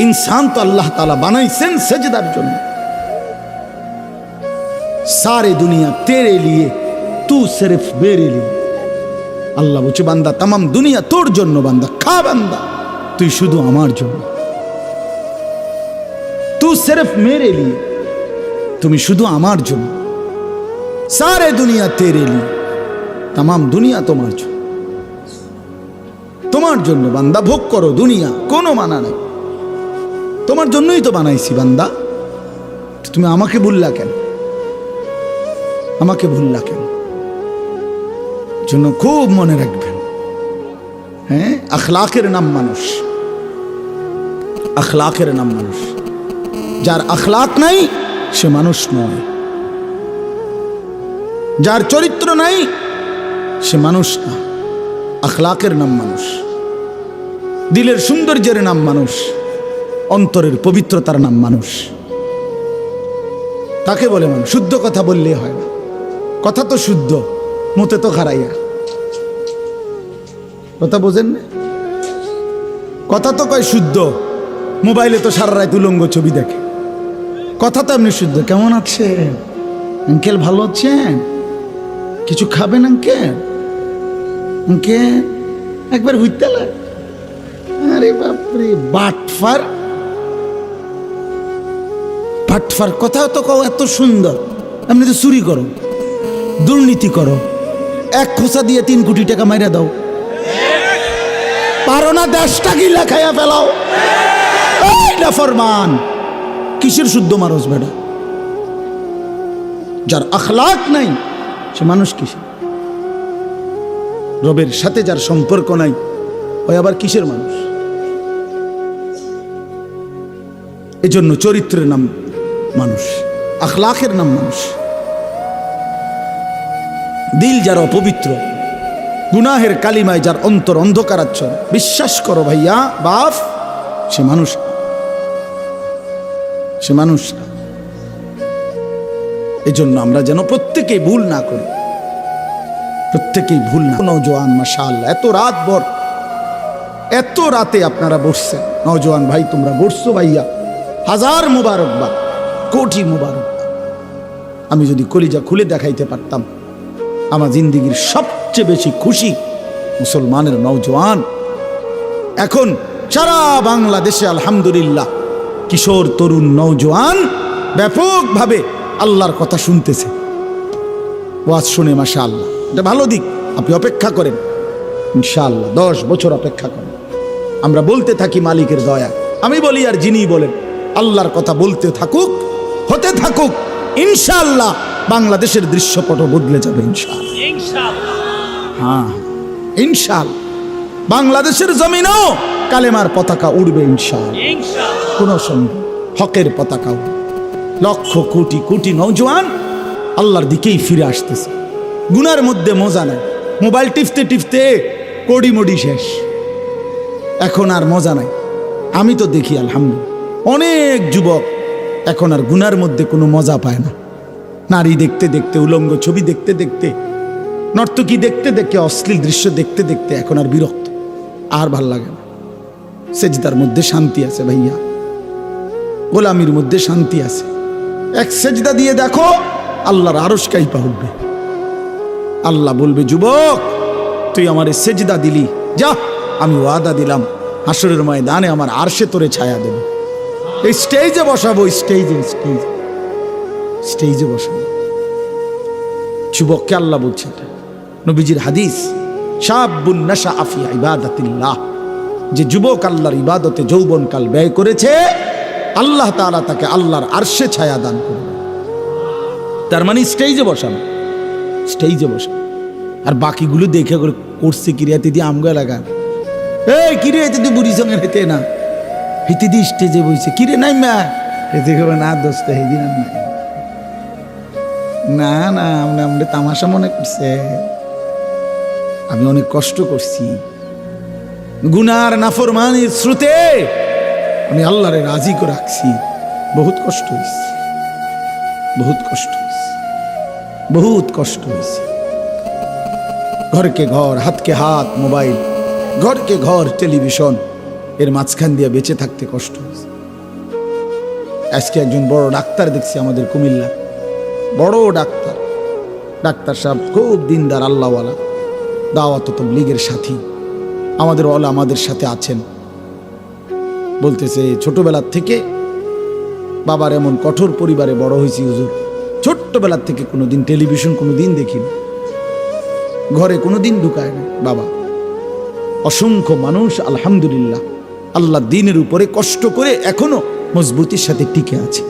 ইনসান তো আল্লাহ তাআলা বানাইছেন সেজদার জন্য। सारे दुनिया तेरे लिए, तू सिर्फ मेरे लिए। আল্লাহ বলছে বান্দা তাম দুনিয়া তোর জন্য, বান্দা খা, বান্দা তুই শুধু আমার জন্য। তু সির্ফ মেরে লিয়ে, তুমি শুধু আমার জন্য। সারে দুনিয়া তেরে লিয়ে, তাম দুনিয়া তোমার জন্য, তোমার জন্য বান্দা ভোগ করো দুনিয়া, কোনো মানা নাই। তোমার জন্যই তো বানাইছি বান্দা, তুমি আমাকে ভুললা কেন? আমাকে ভুললা কেন? জন্য খুব মনে রাখবেন। হ্যাঁ, আখলাকের নাম মানুষ, আখলাকের নাম মানুষ। যার আখলাক নাই সে মানুষ নয়, যার চরিত্র নাই সে মানুষ না। আখলাকের নাম মানুষ, দিলের সৌন্দর্যের নাম মানুষ, অন্তরের পবিত্রতার নাম মানুষ। তাকে বলে মানুষ। শুদ্ধ কথা বললে হয় না, কথা তো শুদ্ধ, মুতে তো খারাইয়া। কথা বোঝেন না? কথা তো কয় শুদ্ধ, মোবাইলে তো সারা রাত উলঙ্গ ছবি দেখে। কথা তো এমনি শুদ্ধ। কেমন আছেন আঙ্কেল? ভালো আছেন? কিছু খাবেন আঙ্কেল? আঙ্কেল একবার হইতে লাগে। আরে বাপরে, বাটফার, বাটফার কথা তো কও এত সুন্দর, এমনি তো চুরি করো, দুর্নীতি করো, 1 খোঁচা দিয়ে 3 কোটি টাকা মাইরা দাও, পারো না দেশটা গিলা খাইয়া ফেলাও। ফরমান কিসের শুদ্ধ মানুষ বেটা? যার আখলাক নাই সে মানুষ কিসের? রবের সাথে যার সম্পর্ক নাই ওই আবার কিসের মানুষ? এজন্য চরিত্রের নাম মানুষ, আখলাকের নাম মানুষ। দিল যার অপবিত্র, গুনাহের কালিমায় যার অন্তর অন্ধকারাচ্ছন্ন, বিশ্বাস করো ভাইয়া বাপ, সে মানুষ, সে মানুষ না। এজন্য আমরা যেন প্রত্যেকেই ভুল না করি, প্রত্যেকেই ভুল না। নওজোয়ান মাশাআল্লাহ, এত রাত ভর, এত রাতে আপনারা বসছেন। নওজোয়ান ভাই তোমরা বসছো ভাইয়া, হাজার মুবারকবাদ, কোটি মুবারকবাদ। আমি যদি কলিজা খুলে দেখাইতে পারতাম, আমার জিন্দিগির সবচেয়ে বেশি খুশি মুসলমানের নওজোয়ান। এখন সারা বাংলাদেশে আলহামদুলিল্লাহ কিশোর তরুণ নওজোয়ান ব্যাপকভাবে আল্লাহর কথা শুনতেছে, ওয়াজ শুনে, মাশাআল্লাহ। এটা ভালো দিক। আপনি অপেক্ষা করেন, ইনশাআল্লাহ 10 বছর অপেক্ষা করেন। আমরা বলতে থাকি মালিকের দয়া। আমি বলি আর যিনি বলেন, আল্লাহর কথা বলতে থাকুক, হতে থাকুক, ইনশাআল্লাহ বাংলাদেশের দৃশ্যপট বদলে যাবে ইনশাআল্লাহ। হ্যাঁ, ইনশাআল্লাহ বাংলাদেশের জমিনেও কালেমার পতাকা উড়বে ইনশাআল্লাহ। কোনো সন্দেহ, হকের পতাকা উড়বে। লক্ষ কোটি কোটি নওজোয়ান আল্লাহর দিকেই ফিরে আসতেছে। গুনার মধ্যে মজা নাই। মোবাইল টিপতে টিপতে কোড়ি মডি শেষ, এখন আর মজা নাই। আমি তো দেখি আলহামদুলিল্লাহ অনেক যুবক এখন আর গুনার মধ্যে কোনো মজা পায় না। নারী দেখতে দেখতে, উলঙ্গ ছবি দেখতে দেখতে, নর্তকী দেখতে দেখতে, অশ্লীল দৃশ্য দেখতে দেখতে এখন আর বিরক্ত, আর ভাল লাগে না। সেজদার মধ্যে শান্তি আছে ভাইয়া, গোলামির মধ্যে শান্তি আছে। এক সেজদা দিয়ে দেখো, আল্লাহর আরশ কাইপা উঠবে। আল্লাহ বলবে, যুবক তুই আমার সেজদা দিলি, যা আমি ওয়াদা দিলাম হাসরের ময়দানে আমার আরশে তোরে ছায়া দেব। এই স্টেজে বসাবো, স্টেজে স্টেজে স্টেজে বসাবো। যুবককে আল্লাহ বলছে, নবীজির হাদিস, শাবুন নাশা ফি ইবাদাতিল্লাহ, যে যুবক আল্লাহর ইবাদতে যৌবনকাল ব্যয় করেছে, আল্লাহ তাআলা তাকে আল্লাহর আরশে ছায়া দান করবে। তার মানে স্টেজে বসানো, স্টেজে বসানো। আর বাকিগুলো দেখে করে করছে কিরিয়াতে দিয়ে আমগা লাগান, এই কিরিয়াতে দিয়ে বুড়ি সঙ্গে হেতে না, হেতে দিয়ে স্টেজে বইছে, কিরে নাই মা হেতে করবে না, দোস্ত হেদিন না না, আমরা তামাশা মনে করছে। আমি অনেক কষ্ট করছি, গুনার নাফরমানির স্রোতে আমি আল্লাহরে রাজি করে রাখছি। বহুত কষ্ট হয়েছে, বহুত কষ্ট হয়েছে, বহুত কষ্ট হয়েছে। ঘরকে ঘর, হাতকে হাত মোবাইল, ঘরকে ঘর টেলিভিশন, এর মাঝখান দিয়ে বেঁচে থাকতে কষ্ট হয়েছে। আজকে একজন বড় ডাক্তার দেখছি আমাদের কুমিল্লা, বড় ডাক্তার, ডাক্তার সাহেব খুব দিনদার, আল্লাহওয়ালা, দাওয়াত তাবলীগের সাথী, আমাদের ওয়ালা আমাদের সাথে আছেন। বলতেছে ছোটবেলার থেকে বাবার এমন কঠোর পরিবারে বড় হয়েছি হুজুর, ছোট্টবেলার থেকে কোনোদিন টেলিভিশন কোনোদিন দেখিনি, ঘরে কোনোদিন ঢুকায় না বাবা। অসংখ্য মানুষ আলহামদুলিল্লাহ আল্লাহ দ্বীনের উপরে কষ্ট করে এখনো মজবুতির সাথে টিকে আছে।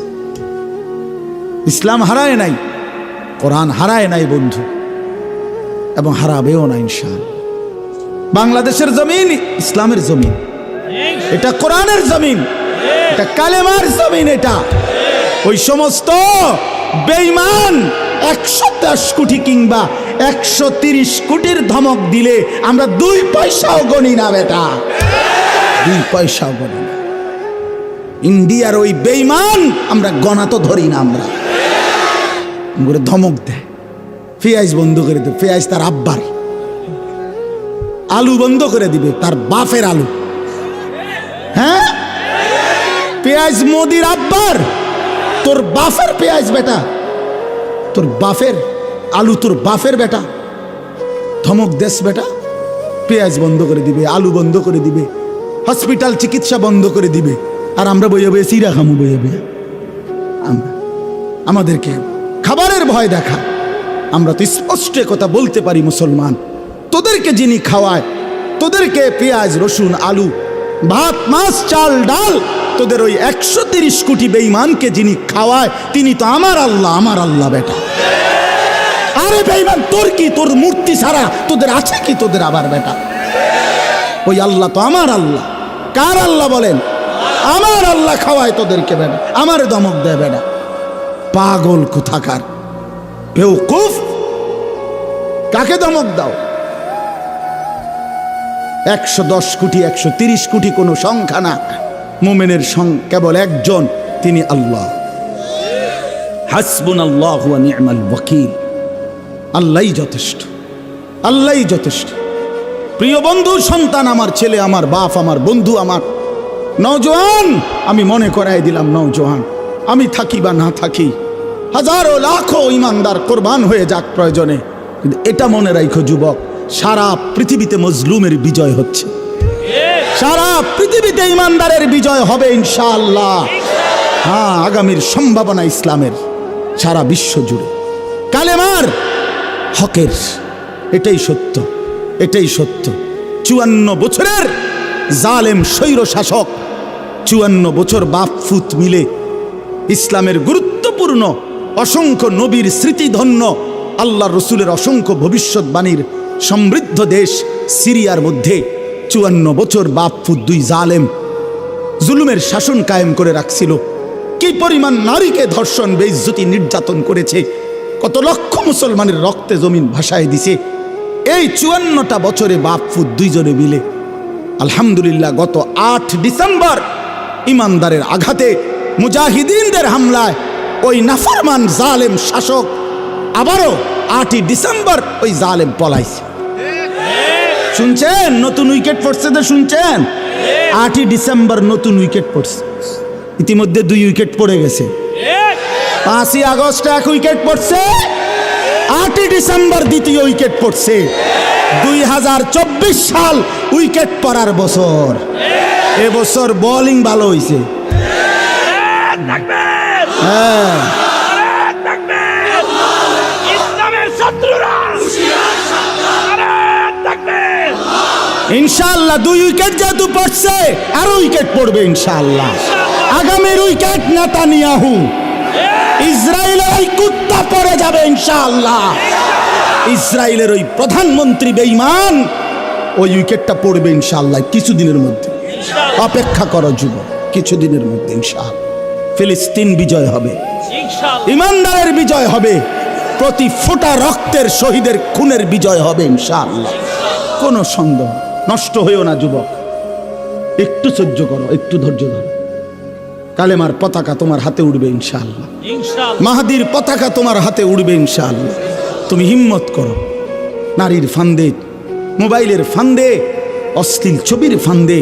ইসলাম হারায় নাই, কোরআন হারায় নাই বন্ধু, এবং হারাবেও না ইনশাআল্লাহ। বাংলাদেশের জমিন ইসলামের জমিন, এটা কোরআনের জমিন, এটা কালেমার জমিন। এটা ওই সমস্ত বেঈমান 110 কোটি কিংবা 130 কোটির ধমক দিলে আমরা 2 পয়সাও গণি না বেটা, 2 পয়সাও গণি না। ইন্ডিয়ার ওই বেঈমান আমরা গণা তো ধরি না, আমরা ধমক দেয়, পেঁয়াজ বন্ধ করে দেবে, পেঁয়াজ তার আব্বার, আলু বন্ধ করে দিবে তার বাপের আলু। হ্যাঁ, পেঁয়াজ মোদির আব্বার, তোর বাপের পেঁয়াজ বেটা, তোর বাপের আলু তোর বাপের বেটা। ধমক দেশ বেটা, পেঁয়াজ বন্ধ করে দিবে, আলু বন্ধ করে দিবে, হসপিটাল চিকিৎসা বন্ধ করে দিবে, আর আমরা বইয়ে বইয়ে চিরা খামু, বইয়ে বইয়ে আমরা আমাদেরকে খাবারের ভয় দেখা। আমরা তো স্পষ্ট কথা বলতে পারি, মুসলমান, তোদেরকে যিনি খাওয়ায়, তোদেরকে পেঁয়াজ রসুন আলু ভাত মাছ চাল ডাল, তোদের ওই 130 কোটি বেঈমানকে যিনি খাওয়ায় তিনি তো আমার আল্লাহ, আমার আল্লাহ বেটা। আরে বেঈমান, তোর কি, তোর মূর্তি ছাড়া তোদের আছে কি তোদের আবার বেটা? ওই আল্লাহ তো আমার আল্লাহ। কার আল্লাহ বলেন? আমার আল্লাহ খাওয়ায় তোদেরকে বেটা, আমার দমক দেয় বেটা। পাগল কোথাকার, বেওকুফ, কাকে দমক দাও? 110 কোটি 130 কোটি কোনো সংখ্যা না, মুমিনের কেবল একজন, তিনি আল্লাহ। হাসবুনাল্লাহু ওয়া নি'মাল ওয়াকিল, আল্লাহই যথেষ্ট, আল্লাহই যথেষ্ট। প্রিয় বন্ধু, সন্তান, আমার ছেলে, আমার বাপ, আমার বন্ধু, আমার নওজোয়ান, আমি মনে করাই দিলাম নওজোয়ান, আমি থাকি বা না থাকি, হাজারো লাখো ইমানদার কোরবান হয়ে যাক প্রয়োজনে, কিন্তু এটা মনে রাখো যুবক, সারা পৃথিবীতে মজলুমের বিজয় হচ্ছে, সারা পৃথিবীতে ইমানদারের বিজয় হবে ইনশাআল্লাহ। হ্যাঁ, আগামীর সম্ভাবনা ইসলামের সারা বিশ্ব জুড়ে কালেমার হকের। এটাই সত্য, এটাই সত্য। 54 বছরের জালেম স্বৈর শাসক 54 বছর বাপ ফুত মিলে ইসলামের গুরুত্বপূর্ণ অসংখ্য নবীর স্মৃতিধন্য আল্লাহ রসুলের অসংখ্য ভবিষ্যৎবাণীর সমৃদ্ধ দেশ সিরিয়ার মধ্যে 54 বছর বাপ ফুত দুই জালেম জুলুমের শাসন কায়েম করে রাখছিল। কি পরিমাণ নারীকে ধর্ষণ, বেইজ্জতি, নির্যাতন করেছে, কত লক্ষ মুসলমানের রক্তে জমিন ভাসায় দিছে। এই 54টা বছরে বাপ ফুত দুইজনে মিলে আলহামদুলিল্লাহ গত 8 ডিসেম্বর ইমানদারের আঘাতে, মুজাহিদিনদের হামলায় ওই নাফরমান জালেম শাসক আবারও 8ই ডিসেম্বর ওই জালেম পলাইছে। শুনছেন? নতুন উইকেট পড়ছে তো, শুনছেন? 8ই ডিসেম্বর নতুন উইকেট পড়ছে। ইতিমধ্যে 2 উইকেট পড়ে গেছে। 5ই আগস্ট 1 উইকেট পড়ছে, 8ই ডিসেম্বর দ্বিতীয় উইকেট পড়ছে। 2024 সাল উইকেট পড়ার বছর। এবছর বোলিং ভালো হয়েছে। হ্যাঁ, ইনশাআল্লাহ 2 উইকেট যেহেতু পড়ছে, আরো উইকেট পড়বে ইনশাআল্লাহ। আগামীর উইকেট নেতানিয়াহু, ইসরায়েলের ওই কুত্তা পড়ে যাবে ইনশাআল্লাহ। ইসরায়েলের ওই প্রধানমন্ত্রী বেঈমান, ওই উইকেটটা পড়বে ইনশাআল্লাহ কিছুদিনের মধ্যে। অপেক্ষা করো যুবক, কিছুদিনের মধ্যে ইনশাআল্লাহ ফিলিস্তিন বিজয় হবে, ইমানদারের বিজয় হবে, প্রতি ফোঁটা রক্তের শহীদের খুনের বিজয় হবে ইনশাআল্লাহ। কোনো সন্দেহ। নষ্ট হইও না যুবক, একটু সহ্য করো, একটু ধৈর্য ধরো। কালেমার পতাকা তোমার হাতে উড়বে ইনশাআল্লাহ। মাহাদির পতাকা তোমার হাতে উড়বে ইনশাআল্লাহ। তুমি হিম্মত করো। নারীর ফান্দে, মোবাইলের ফান্দে, অশ্লীল ছবির ফান্দে,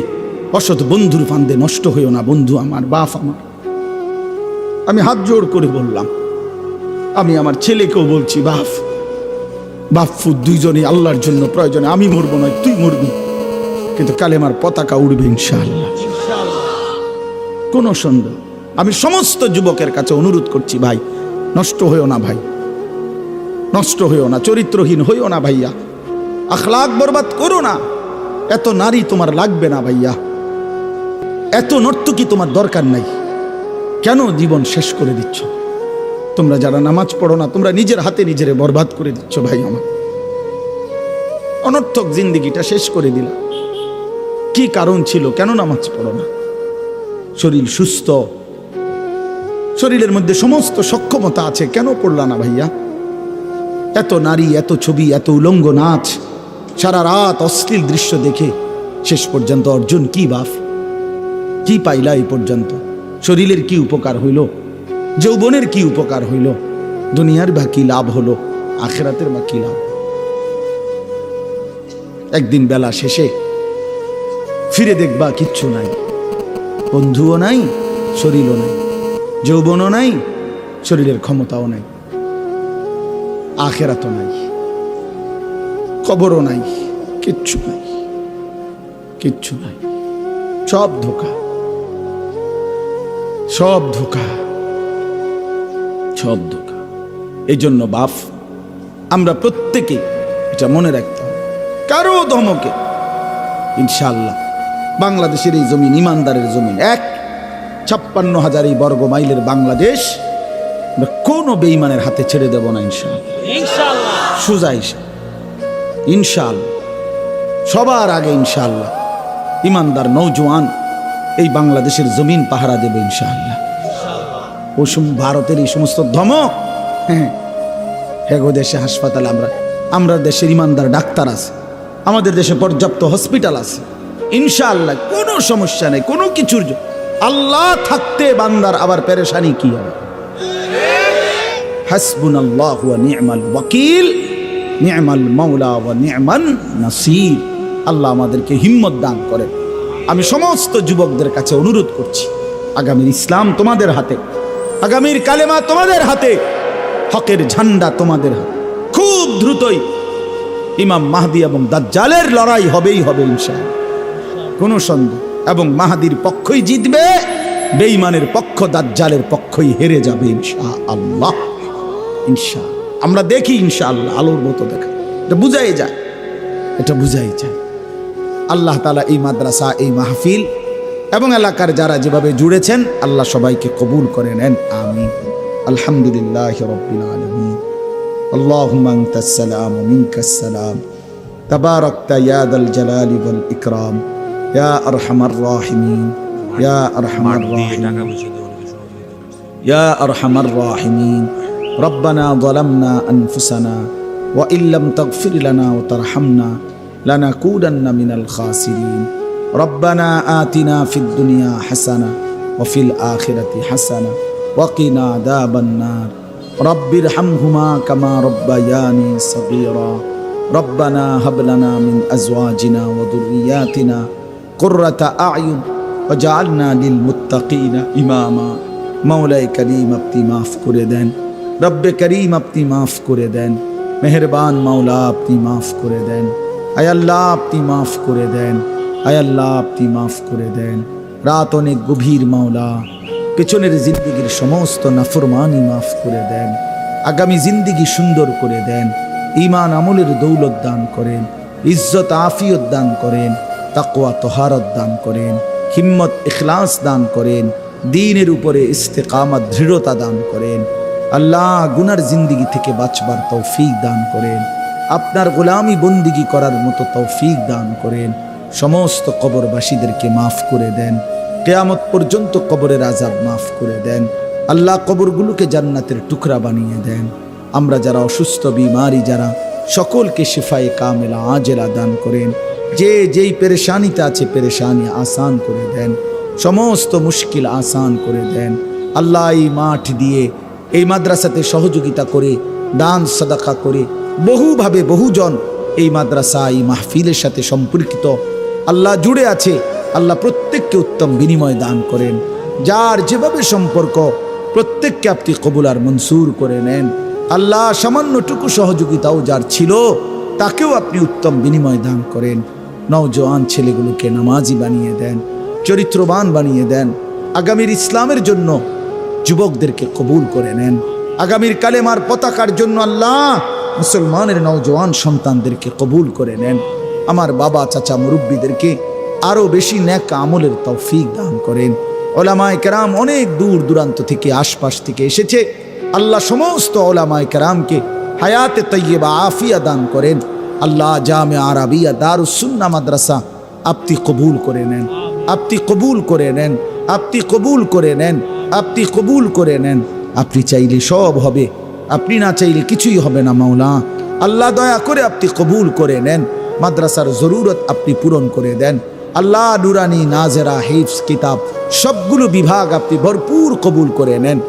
অসৎ বন্ধুর ফান্দে নষ্ট হইও না বন্ধু আমার, বাপ আমার। আমি হাত জোড় করে বললাম, আমি আমার ছেলেকেও বলছি, বাপ ফুত দুইজনই আল্লাহর জন্য প্রয়োজনে, আমি মরবো নয় তুই মরবি, কিন্তু কালেমার পতাকা উড়বে ইনশাআল্লাহ। কোনো সন্দেহ। আমি সমস্ত যুবকের কাছে অনুরোধ করছি, ভাই নষ্ট হইও না, ভাই নষ্ট হইও না, চরিত্রহীন হইও না ভাইয়া, আখলাক বরবাদ করো না। এত নারী তোমার লাগবে না ভাইয়া, এত নর্তকী তোমার দরকার নাই। কেন জীবন শেষ করে দিচ্ছ? তোমরা যারা নামাজ পড়ো না, তোমরা নিজের হাতে নিজেরে বরবাদ করে দিচ্ছ ভাই আমার। অনর্থক জিন্দিগিটা শেষ করে দিলা। কি কারণ ছিল? কেন নামাজ পড়ো না? শরীর সুস্থ, শরীরের মধ্যে সমস্ত সক্ষমতা আছে, কেন পড়লা না ভাইয়া? এত নারী, এত ছবি, এত উলঙ্গ নাচ, সারা রাত অশ্লীল দৃশ্য দেখে শেষ পর্যন্ত অর্জন কি বাপ? কি পাইলা এই পর্যন্ত? শরীরের কি উপকার হইল? যৌবনের কি উপকার হইল? দুনিয়ার বা কি লাভ হলো? আখিরাতের বা কি লাভ? একদিন বেলা শেষে ফিরে দেখবা কিচ্ছু নাই, বন্ধুও নাই, শরীরও নাই, যৌবনও নাই, শরীরের ক্ষমতাও নাই, আখিরাতও নাই, কবরও নাই, কিচ্ছু নাই, কিচ্ছু নাই। সব ধোঁকা, সব ধোঁকা, সব ধোঁকা। এই জন্য বাপ, আমরা প্রত্যেকে এটা মনে রাখতে হবে, কারো ধমকে ইনশাআল্লাহ বাংলাদেশের এই জমিন ইমানদারের জমিন, 56,000 বর্গ মাইলের বাংলাদেশ আমরা কোনো বেঈমানের হাতে ছেড়ে দেব না ইনশাআল্লাহ। সোজা ইনশাআল্লাহ, সবার আগে ইনশাআল্লাহ ইমানদার নৌজওয়ান এই বাংলাদেশের জমিন পাহারা দেবে ইনশাআল্লাহ। ওই ভারতের এই সমস্ত ধমক, হ্যাঁ গো, দেশে হাসপাতাল, আমরা দেশের ইমানদার ডাক্তার আছে, আমাদের দেশে পর্যাপ্ত হসপিটাল আছে ইনশাআল্লাহ, কোনো সমস্যা নেই, কোনো কিছুর। আল্লাহ থাকতে বান্দার আবার পেরেশানি কি হবে? হাসবুনাল্লাহু ওয়া নি'মাল ওয়াকিল, নি'মাল মাওলা ওয়া নি'মান নাসির। আল্লাহ আমাদেরকে হিম্মত দান করেন। আমি সমস্ত যুবকদের কাছে অনুরোধ করছি, আগামীর ইসলাম তোমাদের হাতে, আগামীর কালেমা তোমাদের হাতে, হকের ঝান্ডা তোমাদের হাতে। খুব দ্রুতই ইমাম মাহদি এবং দাজ্জালের লড়াই হবেই হবে ইনশাআল্লাহ, কোনো সন্দেহ। এবং মাহদির পক্ষই জিতবে, বেঈমানের পক্ষ দাজ্জালের পক্ষই হেরে যাবে ইনশাআল্লাহ। ইনশাআল্লাহ আমরা দেখি ইনশাআল্লাহ আলোর মতো দেখা, এটা বুঝাই যায়, এটা বুঝাই যায়। আল্লাহ তাআলা এই মাদ্রাসা, এই মাহফিল এবং এলাকার যারা যেভাবে জুড়েছেন আল্লাহ সবাইকে কবুল করে নেন, আমিন। আলহামদুলিল্লাহি রাব্বিল আলামিন। আল্লাহুম্মা আনতাস সালাম ওয়া মিনকাস সালাম, তাবারাকতা ইয়া দাল জালালি ওয়াল ইকরাম, ইয়া আরহামার রাহিমিন, ইয়া আরহামার রাহিমিন, ইয়া আরহামার রাহিমিন। রব্বানা যালামনা আনফুসানা ওয়া ইল্লাম তাগফির লানা ওয়া তারহামনা লানাকুনান্না মিনাল খাসিরিন। রব্বানা আতিনা ফিদ দুনিয়া হাসানা ওয়া ফিল আখিরাতি হাসানা ওয়া কিনা আযাবান নার। রব্বিরহামহুমা কামা রব্বায়ানি সগীরা। রব্বানা হাব লানা মিন আজওয়াজিনা ওয়া যুররিয়াতিনা কুররাতা আ'য়ুন ওয়াজআলনা লিল মুত্তাকিনা ইমামা। মাওলায়ে করিম আপনি মাফ করে দেন, রব্বে করিম আপনি মাফ করে দেন, মেহেরবান মাওলা আপনি মাফ করে দেন। আয় আল্লাহ আপনি মাফ করে দেন, আয় আল্লাহ আপনি মাফ করে দেন। রাত অনেক গভীর মাওলা, পেছনের জিন্দিগির সমস্ত নাফরমানি মাফ করে দেন, আগামী জিন্দিগি সুন্দর করে দেন, ঈমান আমলের দৌলত দান করেন, ইজ্জত আফিয়ত দান করেন, তাকওয়া তহারত দান করেন, হিম্মত ইখলাস দান করেন, দ্বীনের উপরে ইস্তেকামত দৃঢ়তা দান করেন। আল্লাহ গুনার জিন্দিগি থেকে বাঁচবার তৌফিক দান করেন, আপনার গোলামি বন্দিগি করার মতো তৌফিক দান করেন। সমস্ত কবরবাসীদেরকে মাফ করে দেন, কিয়ামত পর্যন্ত কবরের আযাব মাফ করে দেন। আল্লাহ কবরগুলোকে জান্নাতের টুকরা বানিয়ে দেন। আমরা যারা অসুস্থ বিমারি যারা, সকলকে শিফায়ে কামেলা আজেলা দান করেন। যে যেই পেরেশানিতে আছে পেরেশানি আসান করে দেন, সমস্ত মুশকিল আসান করে দেন। আল্লাহ এই মাঠ দিয়ে এই মাদ্রাসাতে সহযোগিতা করে, দান সাদাকা করে বহুভাবে বহুজন এই মাদ্রাসা, এই মাহফিলের সাথে সম্পর্কিত আল্লাহ জুড়ে আছে। আল্লাহ প্রত্যেককে উত্তম বিনিময় দান করেন। যার যেভাবে সম্পর্ক প্রত্যেককে আপনি কবুল আর মনসুর করে নেন। আল্লাহ সামান্যটুকু সহযোগিতাও যার ছিল তাকেও আপনি উত্তম বিনিময় দান করেন। নওজোয়ান ছেলেগুলোকে নামাজি বানিয়ে দেন, চরিত্রবান বানিয়ে দেন। আগামীর ইসলামের জন্য যুবকদেরকে কবুল করে নেন। আগামীর কালেমার পতাকার জন্য আল্লাহ মুসলমানের নওজোয়ান সন্তানদেরকে কবুল করে নেন। আমার বাবা চাচা মুরব্বীদেরকে আরো বেশি নেক আমলের তৌফিক দান করেন। ওলামায়ে কেরাম অনেক দূর দূরান্ত থেকে আশপাশ থেকে এসেছে। আল্লাহ সমস্ত ওলামায়ে কেরামকে হায়াতে তৈয়বা আফিয়া দান করেন। আল্লাহ জামে আরাবিয়া দারুস সুন্নাহ মাদ্রাসা আপনি কবুল করে নেন, আপনি কবুল করে নেন, আপনি কবুল করে নেন, আপনি কবুল করে নেন। আপনি চাইলে সব হবে, আপনি না চাইলে কিছুই হবে না মাওলা। আল্লাহ দয়া করে আপনি কবুল করে নেন। মাদ্রাসার জরুরত আপনি পূরণ করে দেন। আল্লাহ নুরানি নাজেরা হিফজ কিতাব সবগুলো বিভাগ আপনি ভরপুর কবুল করে নেন।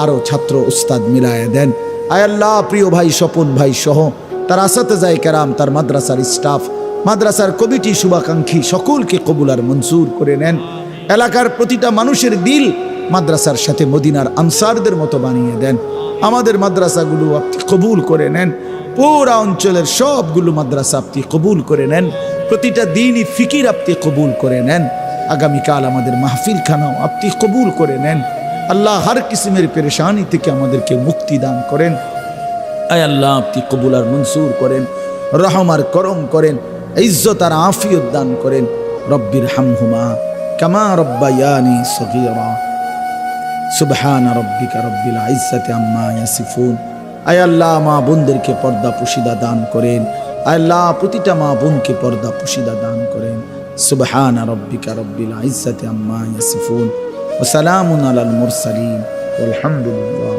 আরও ছাত্র উস্তাদ মিলায়ে দেন। আয় আল্লাহ প্রিয় ভাই স্বপন ভাই সহ তার আসাতেজায়ে কেরাম, তার মাদ্রাসার স্টাফ, মাদ্রাসার কমিটি, শুভাকাঙ্ক্ষী সকলকে কবুল আর মনসুর করে নেন। এলাকার প্রতিটা মানুষের দিল মাদ্রাসার সাথে মদিনার আনসারদের মতো বানিয়ে দেন। আমাদের মাদ্রাসাগুলো আপনি কবুল করে নেন। পুরা অঞ্চলের সবগুলো মাদ্রাসা আপনি কবুল করে নেন। প্রতিটা দিনই ফিকির আপনি কবুল করে নেন। আগামীকাল আমাদের মাহফিল খানাও আপনি কবুল করে নেন। আল্লাহ হর কিসমের পেরেশানি থেকে আমাদেরকে মুক্তি দান করেন। আয় আল্লাহ আপনি কবুল আর মনসুর করেন, রহম আর করম করেন, ইজ্জত আর আফিয়ত দান করেন। রব্বির হামহুমা কামা রব্বায়ানি সগীরা। সুবহান রব্বিকা রব্বিল ইজ্জাতি আম্মা ইয়াসিফুন। আয় আল্লাহ মা বোনদেরকে পর্দা পুশিদা দান করেন। আয় আল্লাহ প্রতিটা মা বোনকে পর্দা পুশিদা দান করেন। সুবহান রব্বিকা রব্বিল ইজ্জাতি আম্মা ইয়াসিফুন ওয়া সালামুন আলাল মুরসালিন ওয়ালহামদুলিল্লাহ।